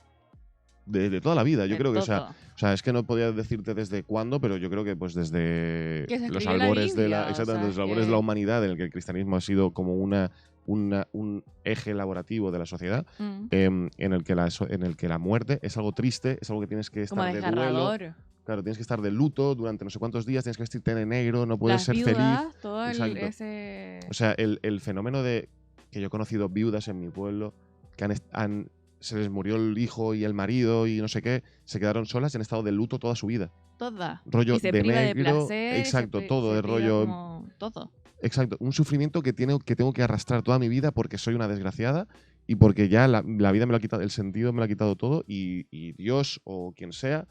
toda la vida. Yo creo que, o sea, es que no podía decirte desde cuándo, pero yo creo que pues desde los albores de la humanidad, en el que el cristianismo ha sido como un eje elaborativo de la sociedad, en el que la muerte es algo triste, es algo que tienes que estar de duelo. Claro, tienes que estar de luto durante no sé cuántos días, tienes que vestirte de negro, no puedes ser feliz. Todo ese... O sea, el fenómeno de que yo he conocido viudas en mi pueblo que se les murió el hijo y el marido y no sé qué, se quedaron solas y han estado de luto toda su vida. Toda. Rollo y se de priva negro. De placer, exacto, todo de rollo. Como todo. Exacto, un sufrimiento que tengo que arrastrar toda mi vida porque soy una desgraciada y porque ya la vida me lo ha quitado, el sentido me lo ha quitado todo y Dios o quien sea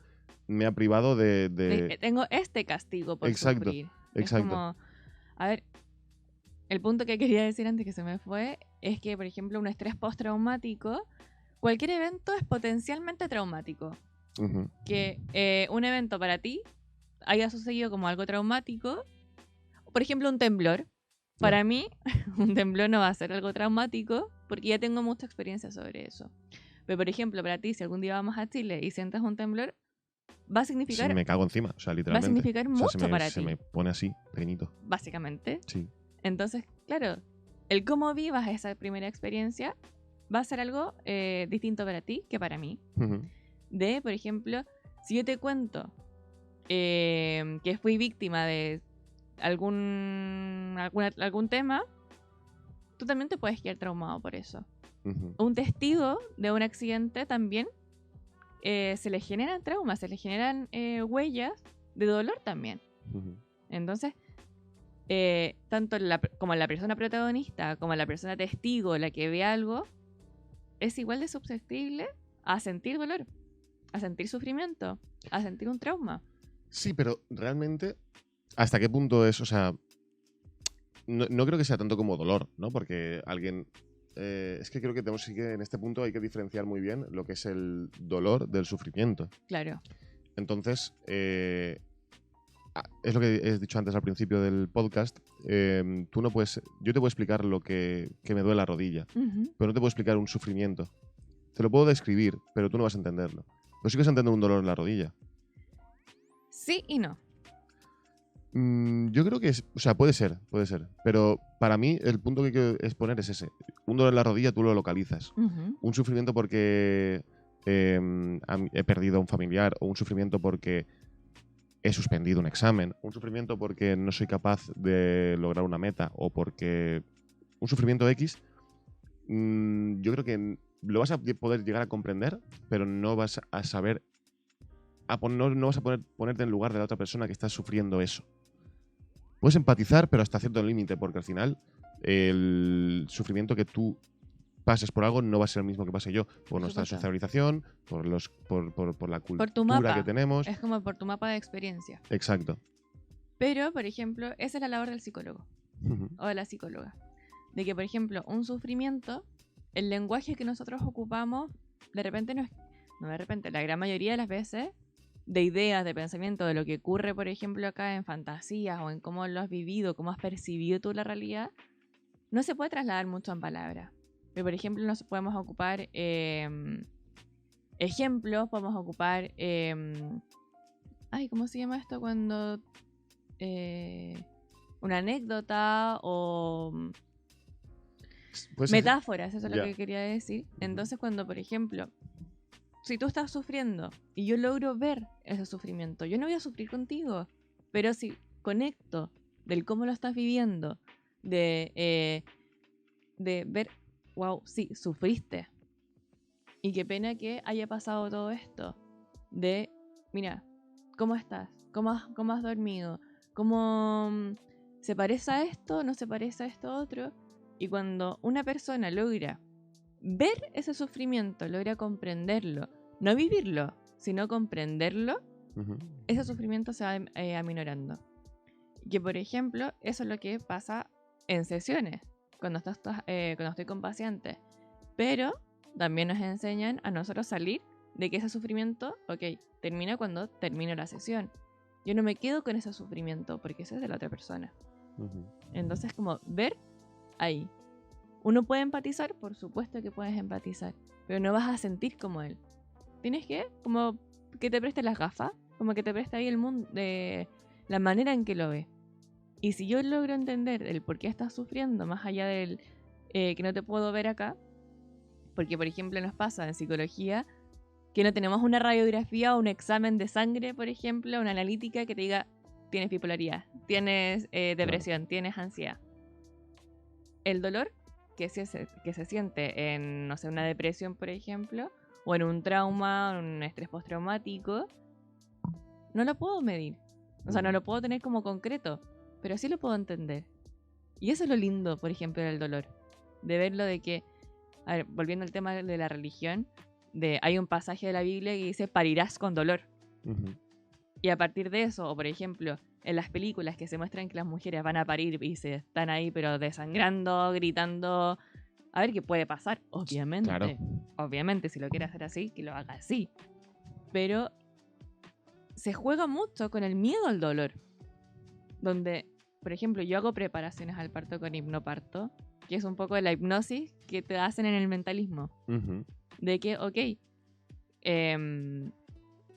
me ha privado de... Tengo este castigo por sufrir. Exacto. Es como, a ver, el punto que quería decir antes que se me fue es que, por ejemplo, un estrés postraumático, cualquier evento es potencialmente traumático. Que un evento para ti haya sucedido como algo traumático, por ejemplo, un temblor. Para mí, un temblor no va a ser algo traumático porque ya tengo mucha experiencia sobre eso. Pero, por ejemplo, para ti, si algún día vamos a Chile y sientas un temblor, va a significar... Sí, me cago encima, o sea, literalmente. Va a significar mucho para ti. Se me pone así, pequeñito. Básicamente. Sí. Entonces, claro, el cómo vivas esa primera experiencia va a ser algo distinto para ti que para mí. De, por ejemplo, si yo te cuento que fui víctima de algún tema, tú también te puedes quedar traumado por eso. Un testigo de un accidente también se le generan traumas, se le generan huellas de dolor también. Entonces, tanto como la persona protagonista como la persona testigo, la que ve algo, es igual de susceptible a sentir dolor, a sentir sufrimiento, a sentir un trauma. Sí, pero realmente, ¿hasta qué punto es? O sea, no creo que sea tanto como dolor, ¿no? Porque alguien... es que creo que en este punto hay que diferenciar muy bien lo que es el dolor del sufrimiento. Claro. Entonces, es lo que he dicho antes al principio del podcast. Tú no puedes. Yo te puedo explicar lo que me duele la rodilla, pero no te puedo explicar un sufrimiento. Te lo puedo describir, pero tú no vas a entenderlo. Pero sí que vas a entender un dolor en la rodilla. Sí y no. Yo creo que o sea, puede ser. Pero para mí, el punto que quiero exponer es ese. Un dolor en la rodilla tú lo localizas. Un sufrimiento porque he perdido a un familiar, o un sufrimiento porque he suspendido un examen, un sufrimiento porque no soy capaz de lograr una meta, o porque un sufrimiento X, yo creo que lo vas a poder llegar a comprender, pero no vas a saber, no vas a poder ponerte en lugar de la otra persona que está sufriendo eso. Puedes empatizar, pero hasta cierto límite, porque al final el sufrimiento que tú pases por algo no va a ser el mismo que pase yo, por nuestra socialización, por la cultura que tenemos. Es como por tu mapa de experiencia. Exacto. Pero, por ejemplo, esa es la labor del psicólogo o de la psicóloga. De que, por ejemplo, un sufrimiento, el lenguaje que nosotros ocupamos, de repente la gran mayoría de las veces, de ideas, de pensamiento, de lo que ocurre, por ejemplo, acá en fantasías o en cómo lo has vivido, cómo has percibido tú la realidad, no se puede trasladar mucho en palabras. Pero, por ejemplo, nos podemos ocupar ejemplos, podemos ocupar... ¿cómo se llama esto? Cuando... una anécdota o... metáforas, eso es lo que quería decir. Entonces, cuando, por ejemplo, si tú estás sufriendo y yo logro ver ese sufrimiento, yo no voy a sufrir contigo, pero si conecto del cómo lo estás viviendo, de ver, wow, sí, sufriste. Y qué pena que haya pasado todo esto. De, mira, ¿cómo estás? ¿Cómo has dormido? ¿Cómo se parece a esto? ¿No se parece a esto otro? Y cuando una persona logra ver ese sufrimiento, logra comprenderlo, no vivirlo, sino comprenderlo, ese sufrimiento se va aminorando. Que, por ejemplo, eso es lo que pasa en sesiones, cuando estoy con pacientes. Pero también nos enseñan a nosotros salir de que ese sufrimiento, termina cuando termino la sesión. Yo no me quedo con ese sufrimiento porque ese es de la otra persona. Entonces, como ver ahí. ¿Uno puede empatizar? Por supuesto que puedes empatizar, pero no vas a sentir como él. Tienes que, como que te preste las gafas, como que te preste ahí el mundo, de la manera en que lo ve. Y si yo logro entender el por qué estás sufriendo, más allá del que no te puedo ver acá, porque, por ejemplo, nos pasa en psicología que no tenemos una radiografía o un examen de sangre, por ejemplo, una analítica que te diga tienes bipolaridad, tienes depresión, tienes ansiedad. El dolor que se siente en, no sé, una depresión, por ejemplo, o en un trauma, un estrés postraumático, no lo puedo medir. O sea, no lo puedo tener como concreto, pero sí lo puedo entender. Y eso es lo lindo, por ejemplo, del dolor. De verlo de que, a ver, volviendo al tema de la religión, hay un pasaje de la Biblia que dice, parirás con dolor. Y a partir de eso, o por ejemplo, en las películas que se muestran que las mujeres van a parir y se están ahí pero desangrando, gritando, a ver qué puede pasar, obviamente. Claro. Obviamente, si lo quiere hacer así, que lo haga así. Pero se juega mucho con el miedo al dolor. Donde, por ejemplo, yo hago preparaciones al parto con hipnoparto, que es un poco de la hipnosis que te hacen en el mentalismo. De que,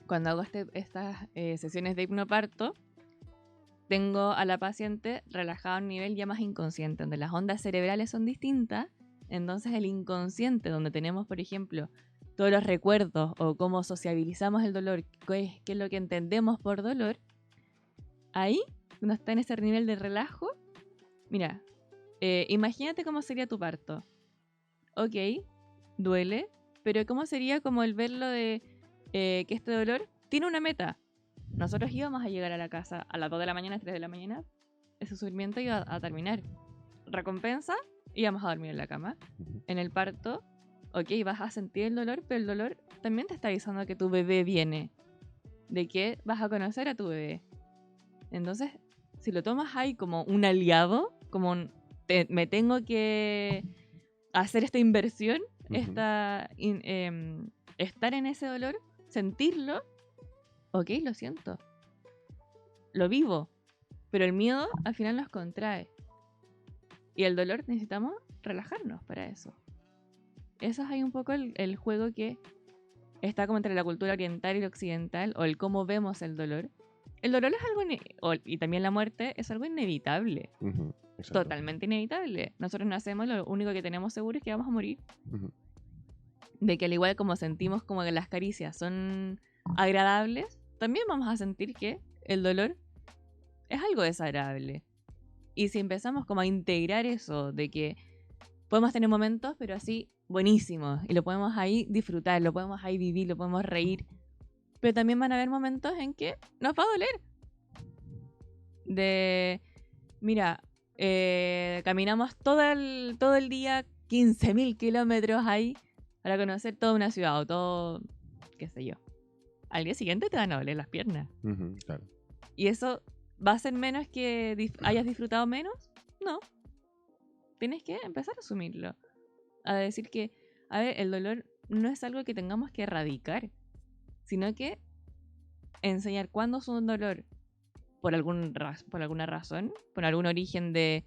cuando hago estas sesiones de hipnoparto, tengo a la paciente relajada a un nivel ya más inconsciente, donde las ondas cerebrales son distintas. Entonces el inconsciente, donde tenemos, por ejemplo, todos los recuerdos o cómo sociabilizamos el dolor, qué es lo que entendemos por dolor, ahí, cuando está en ese nivel de relajo, mira, imagínate cómo sería tu parto. Duele, pero ¿cómo sería como el verlo de que este dolor tiene una meta? Nosotros íbamos a llegar a la casa a las 2 de la mañana, 3 de la mañana, ese sufrimiento iba a terminar. Recompensa, íbamos a dormir en la cama. En el parto, vas a sentir el dolor, pero el dolor también te está avisando que tu bebé viene, de que vas a conocer a tu bebé. Entonces, si lo tomas ahí como un aliado, como me tengo que hacer esta inversión, estar en ese dolor, sentirlo, ok, lo siento, lo vivo, pero el miedo al final nos contrae. Y el dolor necesitamos relajarnos para eso. Eso es ahí un poco el juego que está como entre la cultura oriental y la occidental, o el cómo vemos el dolor. El dolor es algo, y también la muerte es algo inevitable. Exacto. Totalmente inevitable. Nosotros nacemos, lo único que tenemos seguro es que vamos a morir. De que al igual como sentimos como que las caricias son agradables, también vamos a sentir que el dolor es algo desagradable. Y si empezamos como a integrar eso de que podemos tener momentos, pero así buenísimos, y lo podemos ahí disfrutar, lo podemos ahí vivir, lo podemos reír, pero también van a haber momentos en que nos va a doler. Mira, caminamos todo el día 15.000 kilómetros ahí para conocer toda una ciudad o todo, qué sé yo. Al día siguiente te van a doler las piernas. Claro. ¿Y eso va a ser menos que hayas disfrutado menos? No. Tienes que empezar a asumirlo. A decir que, a ver, el dolor no es algo que tengamos que erradicar, sino que enseñar cuándo es un dolor por alguna razón, por algún origen de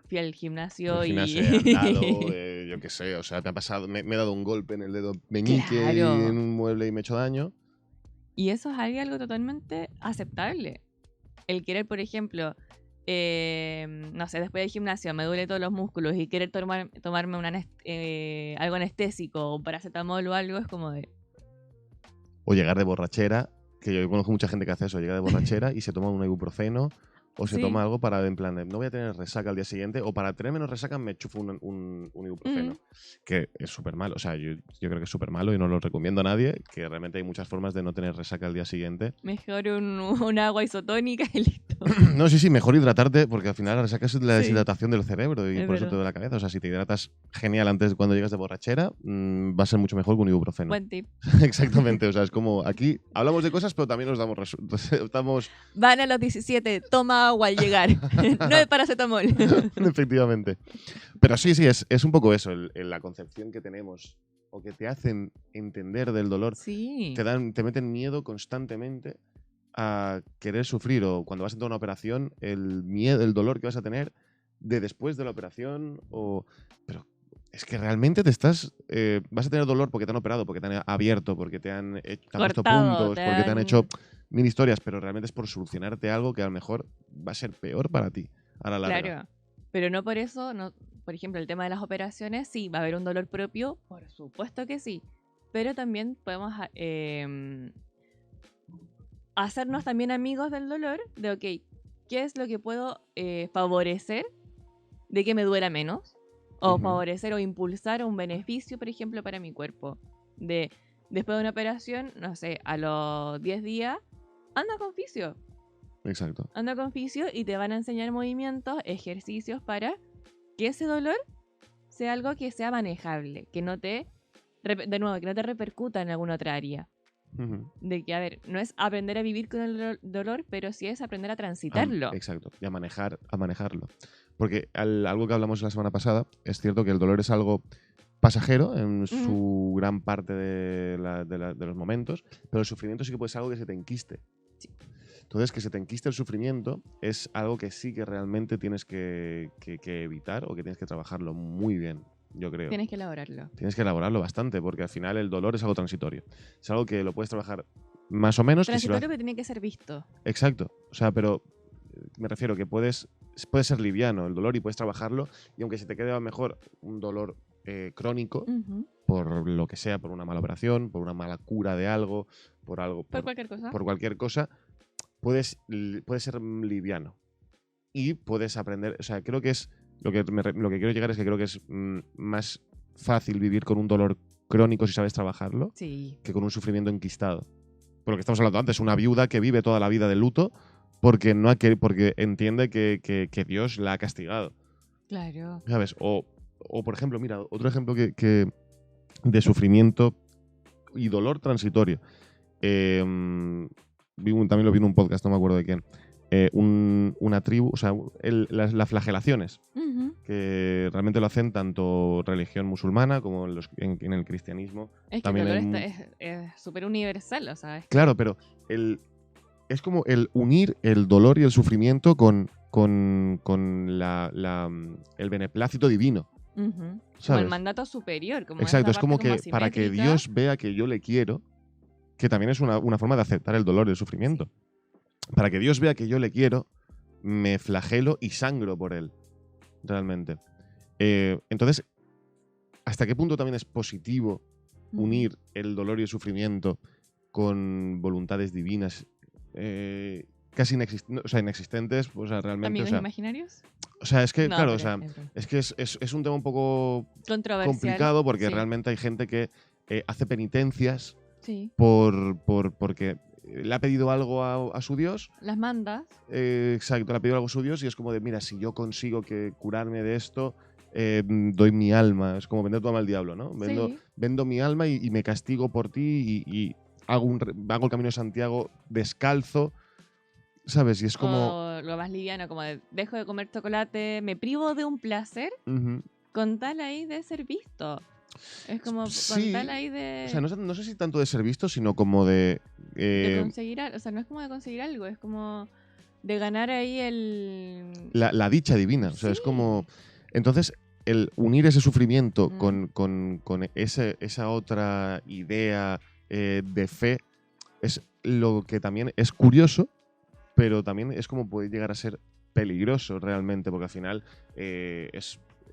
fui al gimnasio He andado, yo qué sé, o sea, te ha pasado, me he dado un golpe en el dedo meñique Claro. y en un mueble y me he hecho daño. Y eso es algo totalmente aceptable. El querer, por ejemplo, no sé, después del gimnasio me duele todos los músculos y querer tomarme algo anestésico o paracetamol o algo es como de... O llegar de borrachera, que yo conozco mucha gente que hace eso, llega de borrachera y se toma un ibuprofeno o se toma algo para, en plan, no voy a tener resaca al día siguiente, o para tener menos resaca me chufo un ibuprofeno, que es súper malo. O sea, yo creo que es súper malo y no lo recomiendo a nadie, que realmente hay muchas formas de no tener resaca al día siguiente. Mejor un agua isotónica y listo. No, sí, mejor hidratarte, porque al final la resaca es la deshidratación del cerebro y por eso te duele la cabeza. O sea, si te hidratas genial antes cuando llegas de borrachera, va a ser mucho mejor que un ibuprofeno. Buen tip. Exactamente, o sea, es como aquí hablamos de cosas, pero también nos damos Van a los 17, toma agua al llegar. No es paracetamol. Efectivamente. Pero sí, es un poco eso, la concepción que tenemos o que te hacen entender del dolor. Sí. Te meten miedo constantemente a querer sufrir, o cuando vas a entrar a una operación, el miedo, el dolor que vas a tener de después de la operación, pero es que realmente vas a tener dolor porque te han operado, porque te han abierto, porque te han puesto puntos, porque te han hecho mil historias, pero realmente es por solucionarte algo que a lo mejor va a ser peor para ti a la larga. Claro, pero no por eso, por ejemplo, el tema de las operaciones, sí, va a haber un dolor propio, por supuesto que sí, pero también podemos hacernos también amigos del dolor, de ok, ¿qué es lo que puedo favorecer de que me duela menos? O favorecer o impulsar un beneficio, por ejemplo, para mi cuerpo. Después de una operación, no sé, a los 10 días, anda con fisio. Exacto. Anda con fisio y te van a enseñar movimientos, ejercicios para que ese dolor sea algo que sea manejable, que no te repercuta en alguna otra área. De que, a ver, no es aprender a vivir con el dolor, pero sí es aprender a transitarlo. Exacto, y a manejarlo. Porque algo que hablamos la semana pasada, es cierto que el dolor es algo pasajero en su gran parte de los momentos, pero el sufrimiento sí que puede ser algo que se te enquiste. Sí. Entonces, que se te enquiste el sufrimiento es algo que sí que realmente tienes que evitar, o que tienes que trabajarlo muy bien, yo creo. Tienes que elaborarlo. Tienes que elaborarlo bastante, porque al final el dolor es algo transitorio. Es algo que lo puedes trabajar más o menos. Transitorio que tiene que ser visto. Exacto. O sea, pero me refiero que puede ser liviano el dolor y puedes trabajarlo, y aunque se te quede a lo mejor un dolor crónico, por lo que sea, por una mala operación, por una mala cura de algo, por cualquier cosa, puede ser liviano. Y puedes aprender, o sea, creo que es lo que quiero llegar es que creo que es más fácil vivir con un dolor crónico si sabes trabajarlo, que con un sufrimiento enquistado. Por lo que estamos hablando antes, una viuda que vive toda la vida de luto porque entiende que Dios la ha castigado. Claro. ¿Sabes? O por ejemplo, mira, otro ejemplo que de sufrimiento y dolor transitorio. También lo vi en un podcast, no me acuerdo de quién. una tribu, o sea, las flagelaciones, Ujú. que realmente lo hacen tanto religión musulmana como en el cristianismo. Es que el También dolor hay es súper universal, o sea, es claro, que pero es como el unir el dolor y el sufrimiento con el beneplácito divino, ujú, como el ¿sabes? mandato superior, como Exacto, esa es como parte como que para que asimétrica. Dios vea que yo le quiero, que también es una forma de aceptar el dolor y el sufrimiento. Sí. Para que Dios vea que yo le quiero, me flagelo y sangro por él, realmente. Entonces, ¿hasta qué punto también es positivo Ujú. unir el dolor y el sufrimiento con voluntades divinas casi inexistentes? O sea, realmente, ¿Amigos imaginarios? o sea, es que, No, claro, o pero sea, es broma. es que es un tema un poco Controversial. complicado porque Sí, realmente hay gente que hace penitencias sí. porque le ha pedido algo a su Dios. Las mandas. Exacto, le ha pedido algo a su Dios y es como de, mira, si yo consigo que curarme de esto, doy mi alma. Es como vender tu alma al diablo, ¿no? Sí. Vendo mi alma y me castigo por ti y hago el camino de Santiago descalzo, ¿sabes? Y es como... O lo más liviano, como de dejo de comer chocolate, me privo de un placer ujú. con tal ahí de ser visto. Es como con tal Sí, ahí o sea, no sé si tanto de ser visto, sino como de eh, conseguir algo. O sea, no es como de conseguir algo, es como de ganar ahí el... la dicha divina. O sea, es como... Sí. Entonces, el unir ese sufrimiento Mm, con esa otra idea de fe es lo que también es curioso, pero también es como puede llegar a ser peligroso realmente, porque al final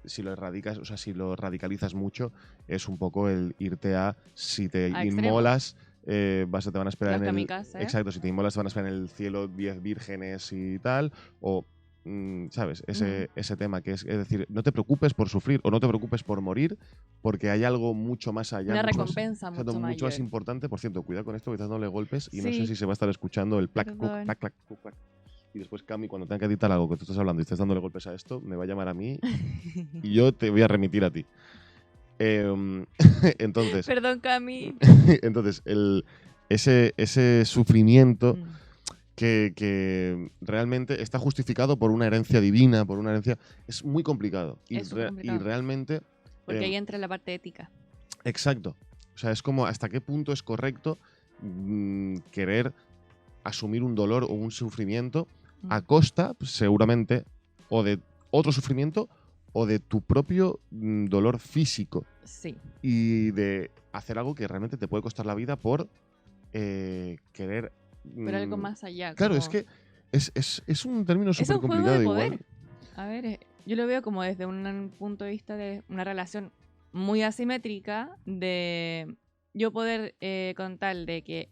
si lo erradicas, o sea, si lo radicalizas mucho, es un poco el irte a si te a extremos. inmolas, te van a esperar Los en el. kamikazes. Exacto, si te inmolas te van a esperar en el cielo 10 vírgenes y tal, o. ¿Sabes? Mm, Ese tema que es decir, no te preocupes por sufrir o no te preocupes por morir, porque hay algo mucho más allá, una recompensa exacto, mucho mucho más mayor. importante. Por cierto, cuidado con esto, que estás dándole golpes y no sé Sí, si se va a estar escuchando el plac, cluc, perdón. plac, clac, cluc, clac. Y después Cami, cuando tenga que editar algo que tú estás hablando y estés dándole golpes a esto, me va a llamar a mí y yo te voy a remitir a ti. Em, entonces, Perdón, Cami. entonces ese sufrimiento Mm, que realmente está justificado por una herencia divina, por una herencia. Es muy complicado. es súper Y complicado. realmente. Porque em, ahí entra la parte ética. exacto. O sea, es como hasta qué punto es correcto querer asumir un dolor o un sufrimiento a Mm, costa, pues, seguramente, o de otro sufrimiento o de tu propio dolor físico sí. y de hacer algo que realmente te puede costar la vida por querer. Pero algo mm, más allá, claro, es como... que es un término Es súper un juego de complicado igual. poder. A ver, yo lo veo como desde un punto de vista de una relación muy asimétrica de yo poder con tal de que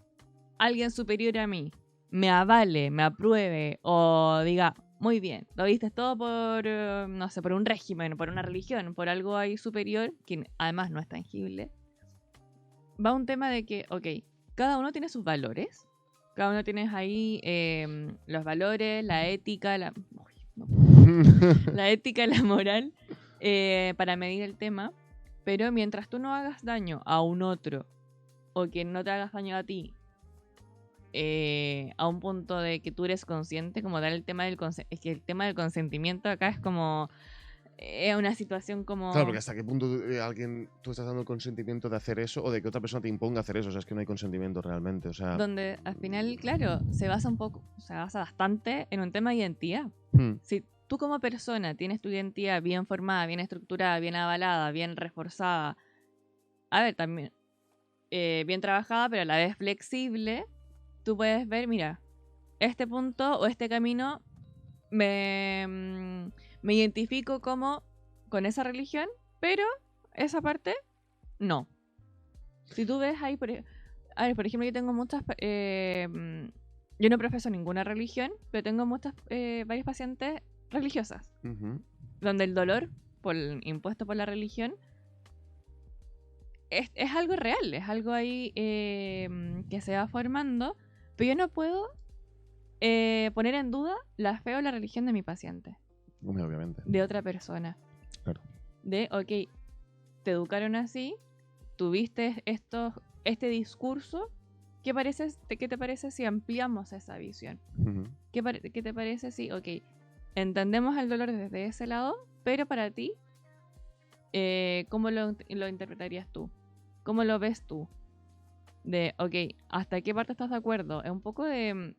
alguien superior a mí me avale, me apruebe o diga, muy bien, lo viste todo por, no sé, por un régimen, por una religión, por algo ahí superior, que además no es tangible, va un tema de que, ok, cada uno tiene sus valores, cada uno tiene ahí los valores, la ética, uy, no la ética, la moral, para medir el tema, pero mientras tú no hagas daño a un otro o que no te hagas daño a ti, a un punto de que tú eres consciente, como dar el tema del es que el tema del consentimiento acá es como una situación Claro, como porque hasta qué punto tú estás dando el consentimiento de hacer eso o de que otra persona te imponga hacer eso. O sea, es que no hay consentimiento realmente. O sea. donde al final, claro, se basa un poco, se basa bastante en un tema de identidad. hmm, Si tú como persona tienes tu identidad bien formada, bien estructurada, bien avalada, bien reforzada, a ver, también bien trabajada, pero a la vez flexible, tú puedes ver, mira, este punto o este camino me identifico como con esa religión, pero esa parte no. Si tú ves ahí, a ver, por ejemplo, yo tengo muchas, yo no profeso ninguna religión, pero tengo muchas, varias pacientes religiosas, ujú. donde el dolor impuesto por la religión es algo real, es algo ahí que se va formando, pero yo no puedo poner en duda la fe o la religión de mi paciente, Hombre, obviamente. de otra persona. Claro. De, ok, te educaron así, tuviste este discurso ¿qué te parece si ampliamos esa visión? Ujú. ¿Qué te parece si, entendemos el dolor desde ese lado, pero para ti, ¿cómo lo interpretarías tú? ¿Cómo lo ves tú? De, ¿hasta qué parte estás de acuerdo? Es un poco de...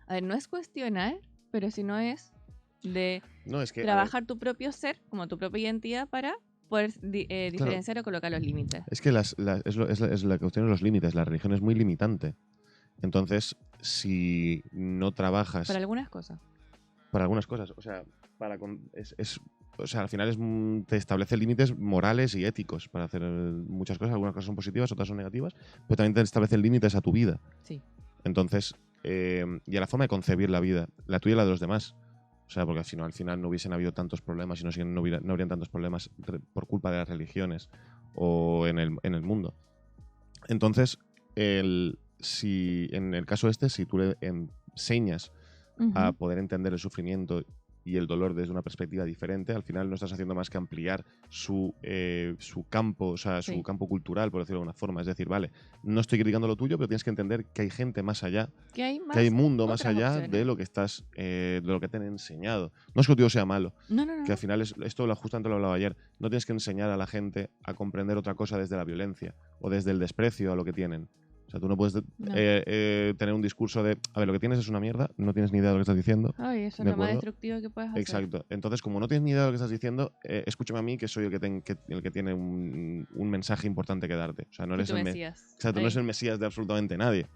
A ver, no es cuestionar, pero si no es de No, es que, a ver, trabajar tu propio ser, como tu propia identidad, para poder claro, diferenciar o colocar los límites. es que es la cuestión de los límites. La religión es muy limitante. Entonces, si no trabajas Para algunas cosas. para algunas cosas, o sea, o sea, al final te establece límites morales y éticos para hacer muchas cosas. Algunas cosas son positivas, otras son negativas, pero también te establece límites a tu vida. Sí. Entonces, y a la forma de concebir la vida, la tuya y la de los demás. O sea, porque si no, al final no hubiesen habido tantos problemas y no habrían tantos problemas por culpa de las religiones o en el mundo. Entonces, si en el caso si tú le enseñas a Ujú. poder entender el sufrimiento y el dolor desde una perspectiva diferente, al final no estás haciendo más que ampliar su campo, o sea, Sí. su campo cultural, por decirlo de alguna forma. Es decir, vale, no estoy criticando lo tuyo, pero tienes que entender que hay gente más allá, Que hay que hay más mundo más otras allá opciones. de lo que de lo que te han enseñado. No es que lo tuyo sea malo, No. que al final esto justamente lo hablaba ayer. No tienes que enseñar a la gente a comprender otra cosa desde la violencia o desde el desprecio a lo que tienen. O sea, tú no puedes No. tener un discurso de, a ver, lo que tienes es una mierda, no tienes ni idea de lo que estás diciendo. Ay, eso es ¿De lo más acuerdo? destructivo que puedes hacer. Exacto. Entonces, como no tienes ni idea de lo que estás diciendo, escúchame a mí, que soy el que tiene un mensaje importante que darte. O sea, no Y eres tú decías. exacto, no es el mesías de absolutamente nadie.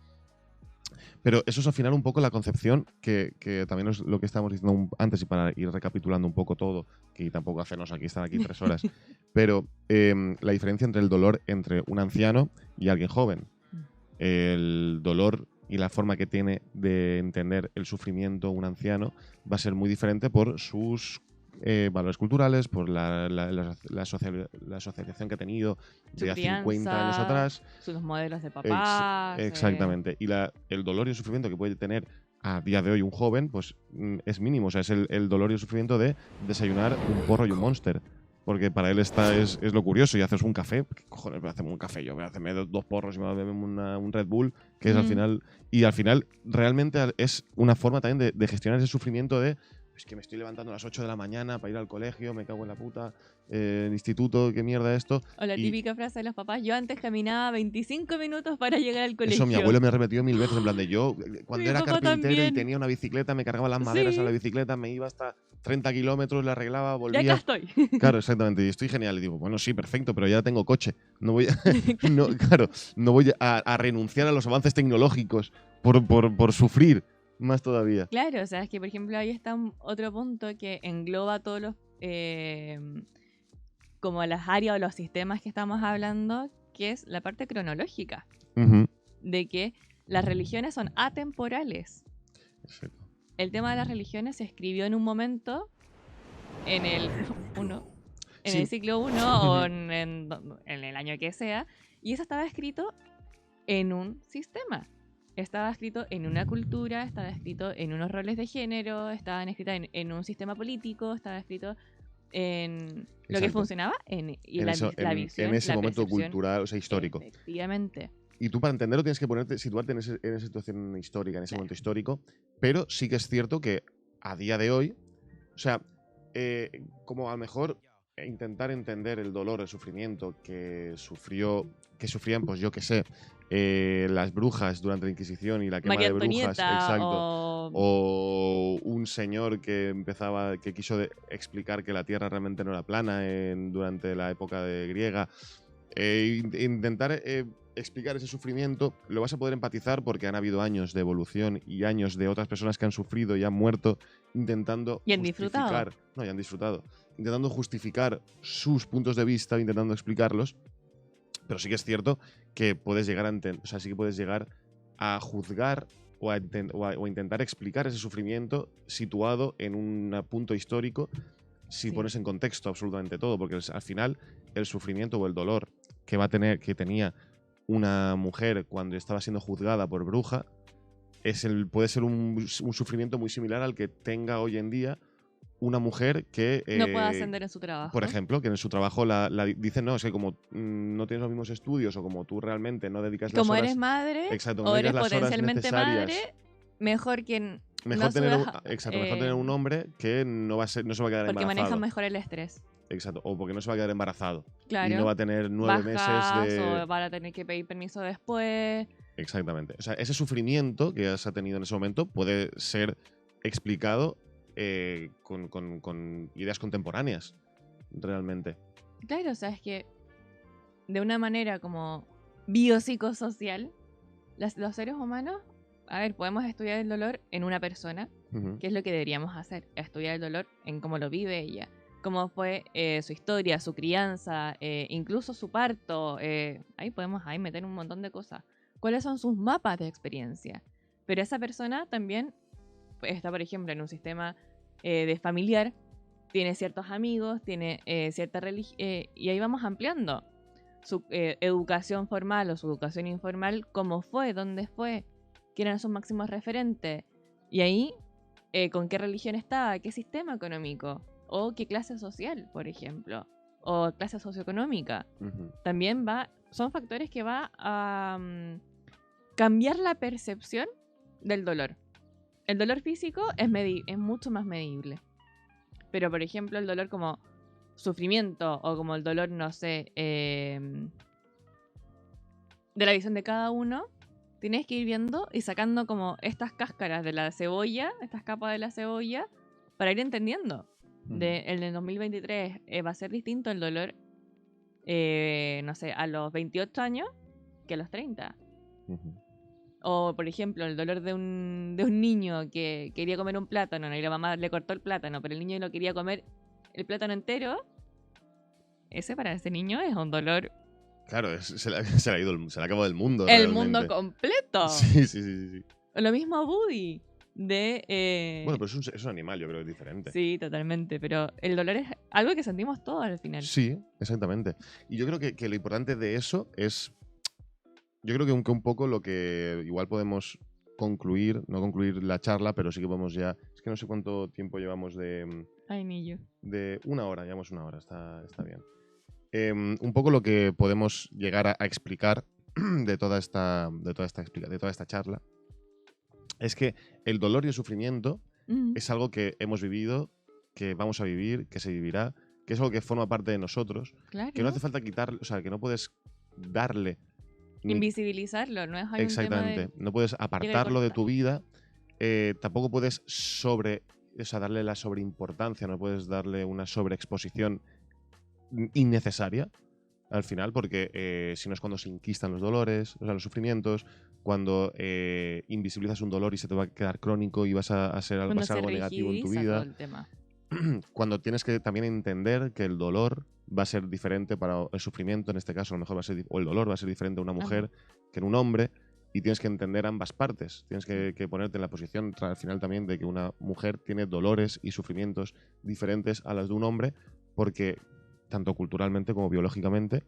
Pero eso es al final un poco la concepción que también es lo que estábamos diciendo antes, y para ir recapitulando un poco todo, que tampoco hacernos estar aquí 3 horas, pero la diferencia entre el dolor entre un anciano y alguien joven. El dolor y la forma que tiene de entender el sufrimiento un anciano va a ser muy diferente por sus valores culturales, por la socialización que ha tenido Su de a 50 años crianza, atrás. sus modelos de papás. Exactamente. Y el dolor y el sufrimiento que puede tener a día de hoy un joven, pues es mínimo. O sea, es el dolor y el sufrimiento de desayunar un porro y un Monster. Porque para él es lo curioso. Y haces un café. ¿Qué cojones voy a hacerme un café? Yo voy a hacerme 2 porros y me voy a beber un Red Bull, que es al final. Y al final, realmente es una forma también de gestionar ese sufrimiento de. Es que me estoy levantando a las 8 de la mañana para ir al colegio, me cago en la puta, el instituto, qué mierda esto. O la Y típica frase de los papás, yo antes caminaba 25 minutos para llegar al colegio. eso mi abuelo me ha repetido 1000 veces, en plan de yo, cuando Mi era papá carpintero y también. tenía una bicicleta, me cargaba las maderas Sí. a la bicicleta, me iba hasta 30 kilómetros, la arreglaba, Y volvía. acá estoy. Claro, exactamente, y estoy genial. Y digo, bueno, sí, perfecto, pero ya tengo coche. No voy a, no voy a renunciar a los avances tecnológicos por sufrir más todavía. Claro, o sea, es que por ejemplo ahí está otro punto que engloba todos los como las áreas o los sistemas que estamos hablando, que es la parte cronológica, Ujú. de que las religiones son atemporales. Exacto. El tema de las religiones se escribió en un momento en el Sí. el siglo I o en el año que sea, y eso estaba escrito en un sistema. Estaba escrito en una cultura, estaba escrito en unos roles de género, estaban escritas en un sistema político, estaba escrito en lo que Exacto. funcionaba y la visión, en ese la momento percepción. cultural, o sea, histórico. Efectivamente. Y tú para entenderlo tienes que situarte en esa situación histórica, en ese momento histórico, pero sí que es cierto que a día de hoy, o sea, como a lo mejor intentar entender el dolor, el sufrimiento que sufrían, pues yo qué sé, las brujas durante la Inquisición y la quema María de brujas, Antonieta exacto, o... o un señor que quiso explicar que la Tierra realmente no era plana durante la época griega. Intentar explicar ese sufrimiento, lo vas a poder empatizar porque han habido años de evolución y años de otras personas que han sufrido y han muerto intentando Y han justificar, no, y han disfrutado, intentando justificar sus puntos de vista, intentando explicarlos, pero sí que es cierto que puedes llegar sí que puedes llegar a juzgar o a intentar explicar ese sufrimiento situado en un punto histórico si Sí. pones en contexto absolutamente todo, porque al final el sufrimiento o el dolor que tenía una mujer cuando estaba siendo juzgada por bruja puede ser un sufrimiento muy similar al que tenga hoy en día una mujer que... No puede ascender en su trabajo. Por ejemplo, que en su trabajo dicen, no, es que como no tienes los mismos estudios o como tú realmente no dedicas las Como horas... eres madre Exacto, no o dedicas eres las horas potencialmente necesarias. madre, mejor quien Mejor no tener, sudas, mejor tener un hombre que no se va a quedar porque embarazado. maneja mejor el estrés. Exacto, o porque no se va a quedar embarazado. Claro. Y no va a tener 9 meses de... o van a tener que pedir permiso después. Exactamente. O sea, ese sufrimiento que se ha tenido en ese momento puede ser explicado con ideas contemporáneas, realmente. Claro, o sea, es que de una manera como biopsicosocial, los seres humanos, a ver, podemos estudiar el dolor en una persona, Ujú. que es lo que deberíamos hacer, estudiar el dolor en cómo lo vive ella, cómo fue su historia, su crianza, incluso su parto, ahí podemos meter un montón de cosas. ¿Cuáles son sus mapas de experiencia? Pero esa persona también está, por ejemplo, en un sistema de familiar, tiene ciertos amigos, tiene cierta religión, y ahí vamos ampliando su educación formal o su educación informal, cómo fue, dónde fue, quién eran sus máximos referentes, y ahí con qué religión estaba, qué sistema económico, o qué clase social, por ejemplo, o clase socioeconómica. Ujú. También son factores que va a cambiar la percepción del dolor. El dolor físico es mucho más medible. Pero, por ejemplo, el dolor como sufrimiento o como el dolor, no sé, de la visión de cada uno, tienes que ir viendo y sacando como estas cáscaras de la cebolla, estas capas de la cebolla, para ir entendiendo. El de 2023 va a ser distinto el dolor, no sé, a los 28 años que a los 30. Ujú. O, por ejemplo, el dolor de un niño que quería comer un plátano y la mamá le cortó el plátano, pero el niño no quería comer el plátano entero. Ese para ese niño es un dolor. Claro, se le ha acabado el mundo. El realmente. mundo completo. Sí. Lo mismo Woody. Bueno, pero es un animal, yo creo que es diferente. Sí, totalmente. Pero el dolor es algo que sentimos todos al final. Sí, exactamente. Y yo creo que lo importante de eso es. Yo creo que un poco lo que igual podemos concluir, no concluir la charla, pero sí que podemos ya. Es que no sé cuánto tiempo llevamos Ay, ni yo. de una hora, llevamos una hora, está bien. Un poco lo que podemos llegar a explicar de toda esta charla es que el dolor y el sufrimiento es algo que hemos vivido, que vamos a vivir, que se vivirá, que es algo que forma parte de nosotros, Claro. que no hace falta quitarle, o sea, que no puedes darle invisibilizarlo, no es algo. Exactamente, no puedes apartarlo de tu vida, tampoco puedes darle la sobreimportancia, no puedes darle una sobreexposición innecesaria al final, porque si no es cuando se inquistan los dolores, o sea, los sufrimientos, cuando invisibilizas un dolor y se te va a quedar crónico y va a ser algo negativo en tu vida. Todo el tema. Cuando tienes que también entender que el dolor va a ser diferente para el sufrimiento, en este caso, a lo mejor o el dolor va a ser diferente a una mujer que en un hombre, y tienes que entender ambas partes. Tienes que ponerte en la posición al final también de que una mujer tiene dolores y sufrimientos diferentes a las de un hombre, porque tanto culturalmente como biológicamente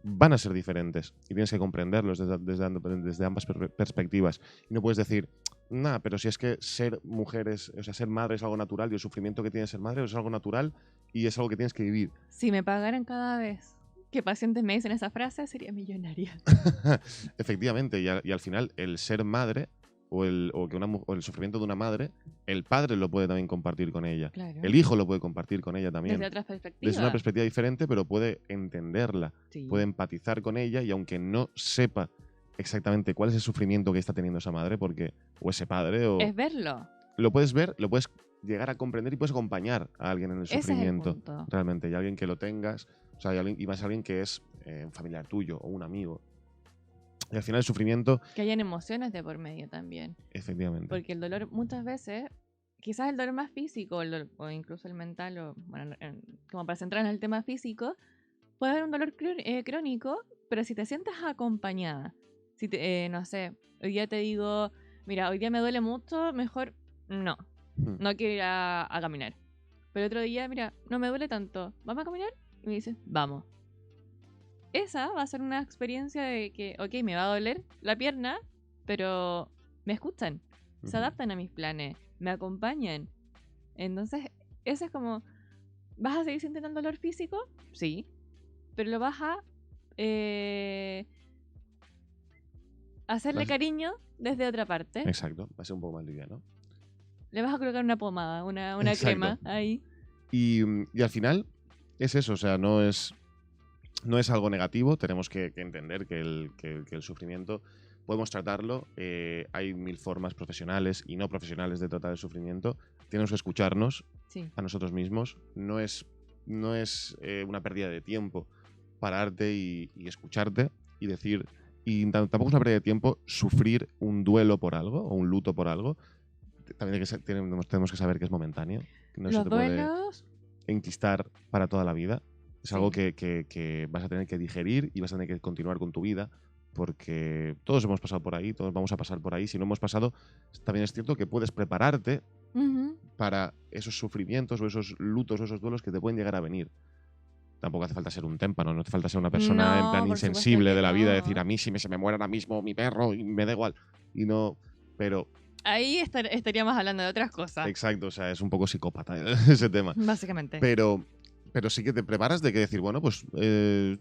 van a ser diferentes y tienes que comprenderlos desde ambas perspectivas. Y no puedes decir, nah, pero si es que ser mujer ser madre es algo natural y el sufrimiento que tiene ser madre es algo natural y es algo que tienes que vivir. Si me pagaran cada vez que pacientes me dicen esa frase, sería millonaria. Efectivamente, y al final el ser madre o el sufrimiento de una madre, el padre lo puede también compartir con ella. Claro. El hijo lo puede compartir con ella también. Desde otras perspectivas. Desde una perspectiva diferente, pero puede entenderla, Sí. puede empatizar con ella y aunque no sepa exactamente cuál es el sufrimiento que está teniendo esa madre o ese padre, es verlo. Lo puedes ver, lo puedes llegar a comprender y puedes acompañar a alguien en el sufrimiento. Ese es el punto. Realmente, y alguien que lo tengas, o sea, y más alguien que es un familiar tuyo o un amigo. Y al final el sufrimiento... Que hayan emociones de por medio también. Efectivamente. Porque el dolor muchas veces, quizás el dolor más físico o incluso el mental, como para centrar en el tema físico, puede haber un dolor crónico, pero si te sientes acompañada, si no sé, hoy día te digo, mira, hoy día me duele mucho, mejor no quiero ir a caminar. Pero otro día, mira, no me duele tanto, ¿vamos a caminar? Y me dices, vamos. Esa va a ser una experiencia de que, ok, me va a doler la pierna, pero me escuchan, se adaptan a mis planes, me acompañan. Entonces, ese es como, ¿vas a seguir sintiendo el dolor físico? Sí, pero lo vas a hacerle cariño desde otra parte. Exacto, va a ser un poco más liviano. Le vas a colocar una pomada, una Exacto. crema ahí. Y al final es eso, o sea, no es algo negativo, tenemos que entender que el sufrimiento podemos tratarlo, hay 1000 formas profesionales y no profesionales de tratar el sufrimiento, tenemos que escucharnos Sí. a nosotros mismos, no es una pérdida de tiempo pararte y escucharte y decir, y tampoco es una pérdida de tiempo sufrir un duelo por algo o un luto por algo, también tenemos que saber que es momentáneo, que no se Los te puede duelos, enquistar para toda la vida. Es Sí. algo que vas a tener que digerir y vas a tener que continuar con tu vida, porque todos hemos pasado por ahí, todos vamos a pasar por ahí. Si no hemos pasado, también es cierto que puedes prepararte ujú, para esos sufrimientos o esos lutos o esos duelos que te pueden llegar a venir. Tampoco hace falta ser un témpano, no hace falta ser una persona en No, plan por supuesto insensible que de la vida, no. decir a mí si se me muere ahora mismo mi perro y me da igual. Y no, pero Ahí estaríamos hablando de otras cosas, exacto, o sea, es un poco psicópata ese tema. básicamente. Pero sí que te preparas de que decir, bueno, pues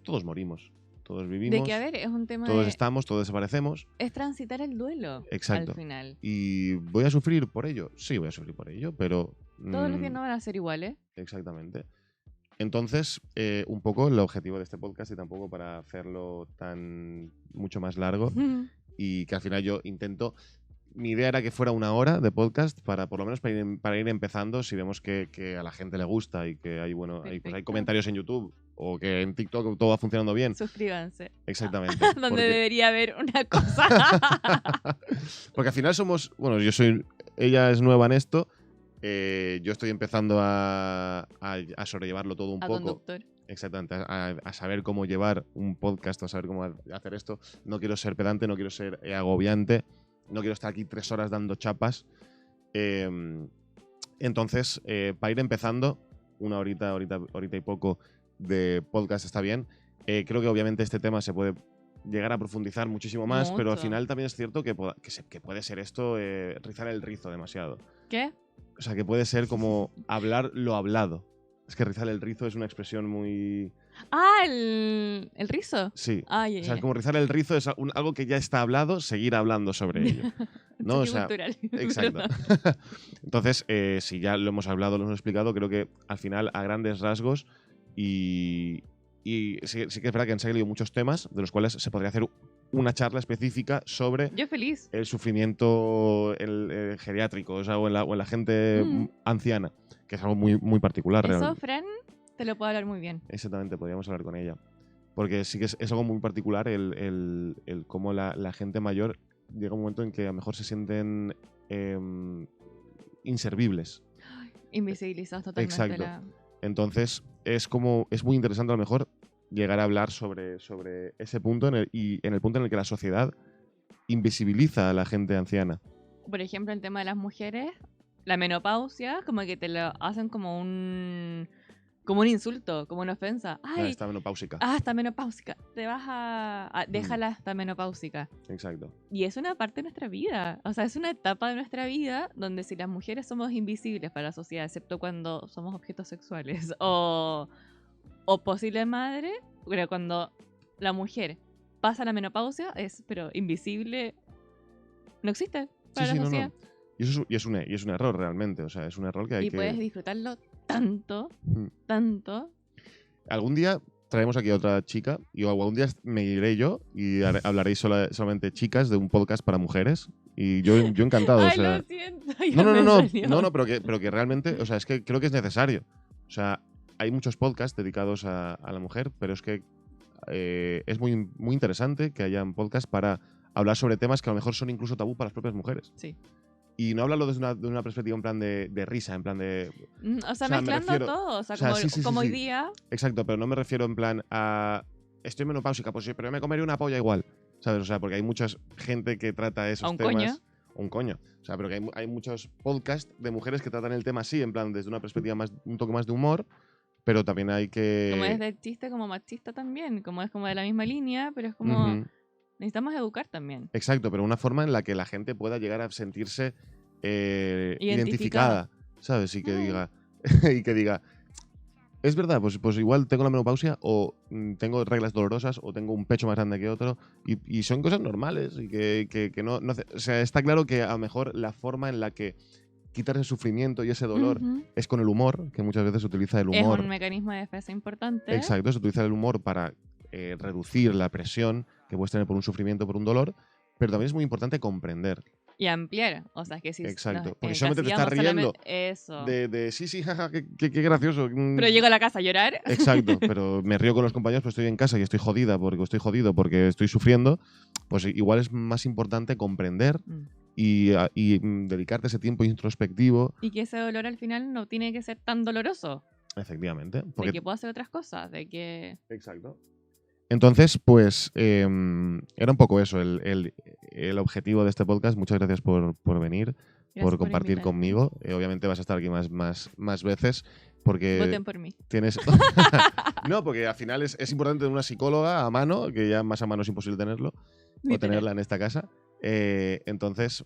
todos morimos, todos vivimos, De que, a ver, es un tema todos de... estamos, todos desaparecemos. Es transitar el duelo Exacto. al final. ¿Y voy a sufrir por ello? Sí, voy a sufrir por ello, pero... Todos los días no van a ser iguales. Exactamente. Entonces, un poco el objetivo de este podcast, y tampoco para hacerlo mucho más largo, y que al final yo intento... Mi idea era que fuera 1 hora de podcast para por lo menos para ir empezando. Si vemos que a la gente le gusta y que hay, bueno, hay Perfecto. comentarios en YouTube o que en TikTok todo va funcionando bien. Suscríbanse. Exactamente. Donde debería haber una cosa. Porque al final somos... Bueno, ella es nueva en esto. Yo estoy empezando a sobrellevarlo todo un A poco. conductor. Exactamente, a saber cómo llevar un podcast, a saber cómo hacer esto. No quiero ser pedante, no quiero ser agobiante. No quiero estar aquí 3 horas dando chapas. Entonces, para ir empezando, 1 horita y poco de podcast está bien. Creo que obviamente este tema se puede llegar a profundizar muchísimo más, pero al Mucho. final también es cierto que puede ser esto rizar el rizo demasiado. ¿Qué? O sea, que puede ser como hablar lo hablado. Es que rizar el rizo es una expresión muy... Ah, el rizo. Sí. Ah, O sea, como rizar el rizo es algo que ya está hablado, seguir hablando sobre ello. ¿No? O sea, cultural. exacto. Entonces, si ya lo hemos hablado, lo hemos explicado, creo que al final, a grandes rasgos, y sí que es verdad que han salido muchos temas de los cuales se podría hacer una charla específica sobre Yo feliz. el sufrimiento geriátrico, o sea, o en la gente anciana, que es algo muy, muy particular. Eso, realmente. Fran, te lo puedo hablar muy bien. Exactamente, podríamos hablar con ella. Porque sí que es algo muy particular el cómo la gente mayor llega un momento en que a lo mejor se sienten inservibles. Invisibilizados totalmente. Exacto. Entonces, es muy interesante a lo mejor llegar a hablar sobre ese punto en el punto en el que la sociedad invisibiliza a la gente anciana. Por ejemplo, el tema de las mujeres, la menopausia, como que te lo hacen como un insulto, como una ofensa. Ay, Está menopáusica. está menopáusica. Te vas déjala, está menopáusica. Exacto. Y es una parte de nuestra vida. O sea, es una etapa de nuestra vida donde si las mujeres somos invisibles para la sociedad, excepto cuando somos objetos sexuales o posible madre, pero cuando la mujer pasa la menopausia pero invisible, no existe para la sociedad. No. Y es un error realmente. O sea, es un error que hay Y que... puedes disfrutarlo tanto, tanto. Algún día traemos aquí a otra chica y algún día me iré yo y hablaréis solamente chicas de un podcast para mujeres. Y yo encantado. Ay, o sea, lo siento. ya me salió. no, pero que realmente, o sea, es que creo que es necesario. O sea, hay muchos podcasts dedicados a la mujer, pero es que es muy, muy interesante que hayan podcasts para hablar sobre temas que a lo mejor son incluso tabú para las propias mujeres. Sí. Y no hablarlo desde una perspectiva en plan de risa, en plan de... O sea, me mezclando refiero- todo. O sea, o sea, como sí. hoy día. Exacto, pero no me refiero en plan a... Estoy menopáusica, pues sí, pero yo me comería una polla igual. ¿Sabes? O sea, porque hay mucha gente que trata esos A un temas... coño. Un coño. O sea, pero que hay muchos podcasts de mujeres que tratan el tema así, en plan desde una perspectiva un toque más de humor, pero también hay que... Como es de chiste, como machista también. Como es como de la misma línea, pero es como... Ujú. Necesitamos educar también. Exacto, pero una forma en la que la gente pueda llegar a sentirse Identificada. identificada, ¿sabes? Y que diga, y que diga, es verdad, pues igual tengo la menopausia o tengo reglas dolorosas o tengo un pecho más grande que otro y son cosas normales y que no o sea, está claro que a lo mejor la forma en la que quitar ese sufrimiento y ese dolor es con el humor, que muchas veces se utiliza el humor. Es un mecanismo de defensa importante. Exacto, se utiliza el humor para reducir la presión que puedes tener por un sufrimiento, por un dolor, pero también es muy importante comprender. Y ampliar. O sea, que si Exacto, porque solamente te estás riendo eso. de sí, jaja, qué gracioso. Pero llego a la casa a llorar. Exacto, pero me río con los compañeros, pues estoy en casa y estoy jodido porque estoy sufriendo, pues igual es más importante comprender y dedicarte ese tiempo introspectivo. Y que ese dolor al final no tiene que ser tan doloroso. Efectivamente. De que puedo hacer otras cosas, de que... Exacto. Entonces, pues era un poco eso, el objetivo de este podcast. Muchas gracias por venir, por compartir conmigo. Obviamente vas a estar aquí más veces porque... Voten por mí. Tienes... No, porque al final es importante tener una psicóloga a mano, que ya más a mano es imposible tenerlo, o tenerla en esta casa. Entonces,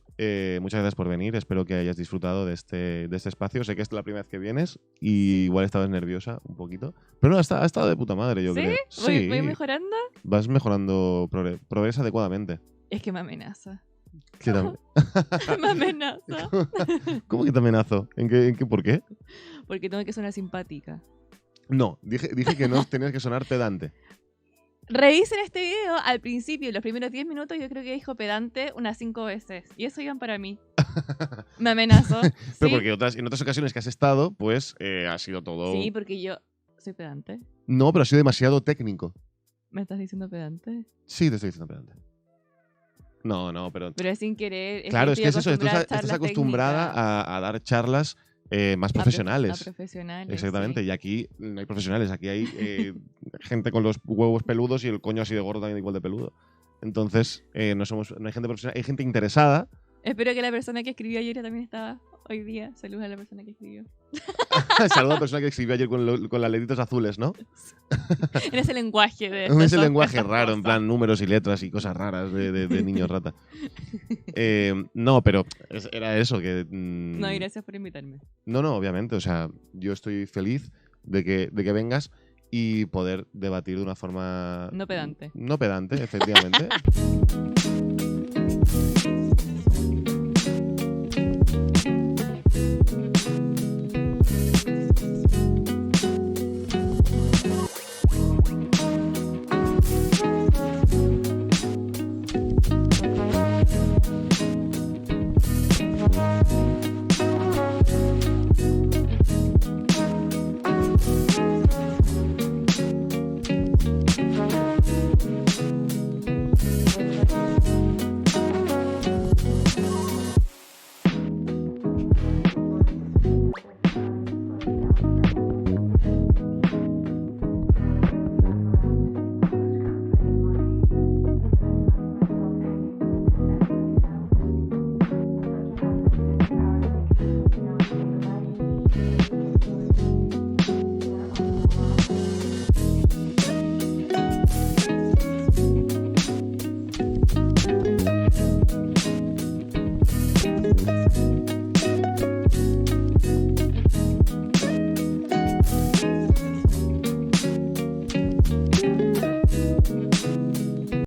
muchas gracias por venir. Espero que hayas disfrutado de este espacio. Sé que es la primera vez que vienes y igual estabas nerviosa un poquito. Pero no, ha estado de puta madre, yo creo. ¿Sí? ¿Voy mejorando? Vas mejorando, progresa adecuadamente. Es que me amenaza. ¿Qué me amenaza. ¿Cómo que te amenazo? ¿En qué? ¿Por qué? Porque tengo que sonar simpática. No, dije que no tenías que sonar pedante. Revisen este video al principio, los primeros 10 minutos, yo creo que dijo pedante unas 5 veces. Y eso iban para mí. Me amenazó. Pero ¿sí? porque en otras ocasiones que has estado, pues ha sido todo... Sí, porque yo soy pedante. No, pero ha sido demasiado técnico. ¿Me estás diciendo pedante? Sí, te estoy diciendo pedante. No, pero... Pero es sin querer. Claro, es que es eso. Estás acostumbrada a dar charlas más profesionales. A profesionales. Exactamente. Sí. Y aquí no hay profesionales. Aquí hay gente con los huevos peludos y el coño así de gordo también igual de peludo. Entonces, no hay gente profesional. Hay gente interesada. Espero que la persona que escribió ayer también estaba hoy día. Saludos a la persona que escribió. Saludos a la persona que escribió ayer con las letritas azules, ¿no? En ese lenguaje de... En ese lenguaje raro, en plan números y letras y cosas raras de niños rata. No, pero era eso. No, y gracias por invitarme. No, obviamente. O sea, yo estoy feliz de que vengas y poder debatir de una forma... No pedante. No pedante, efectivamente.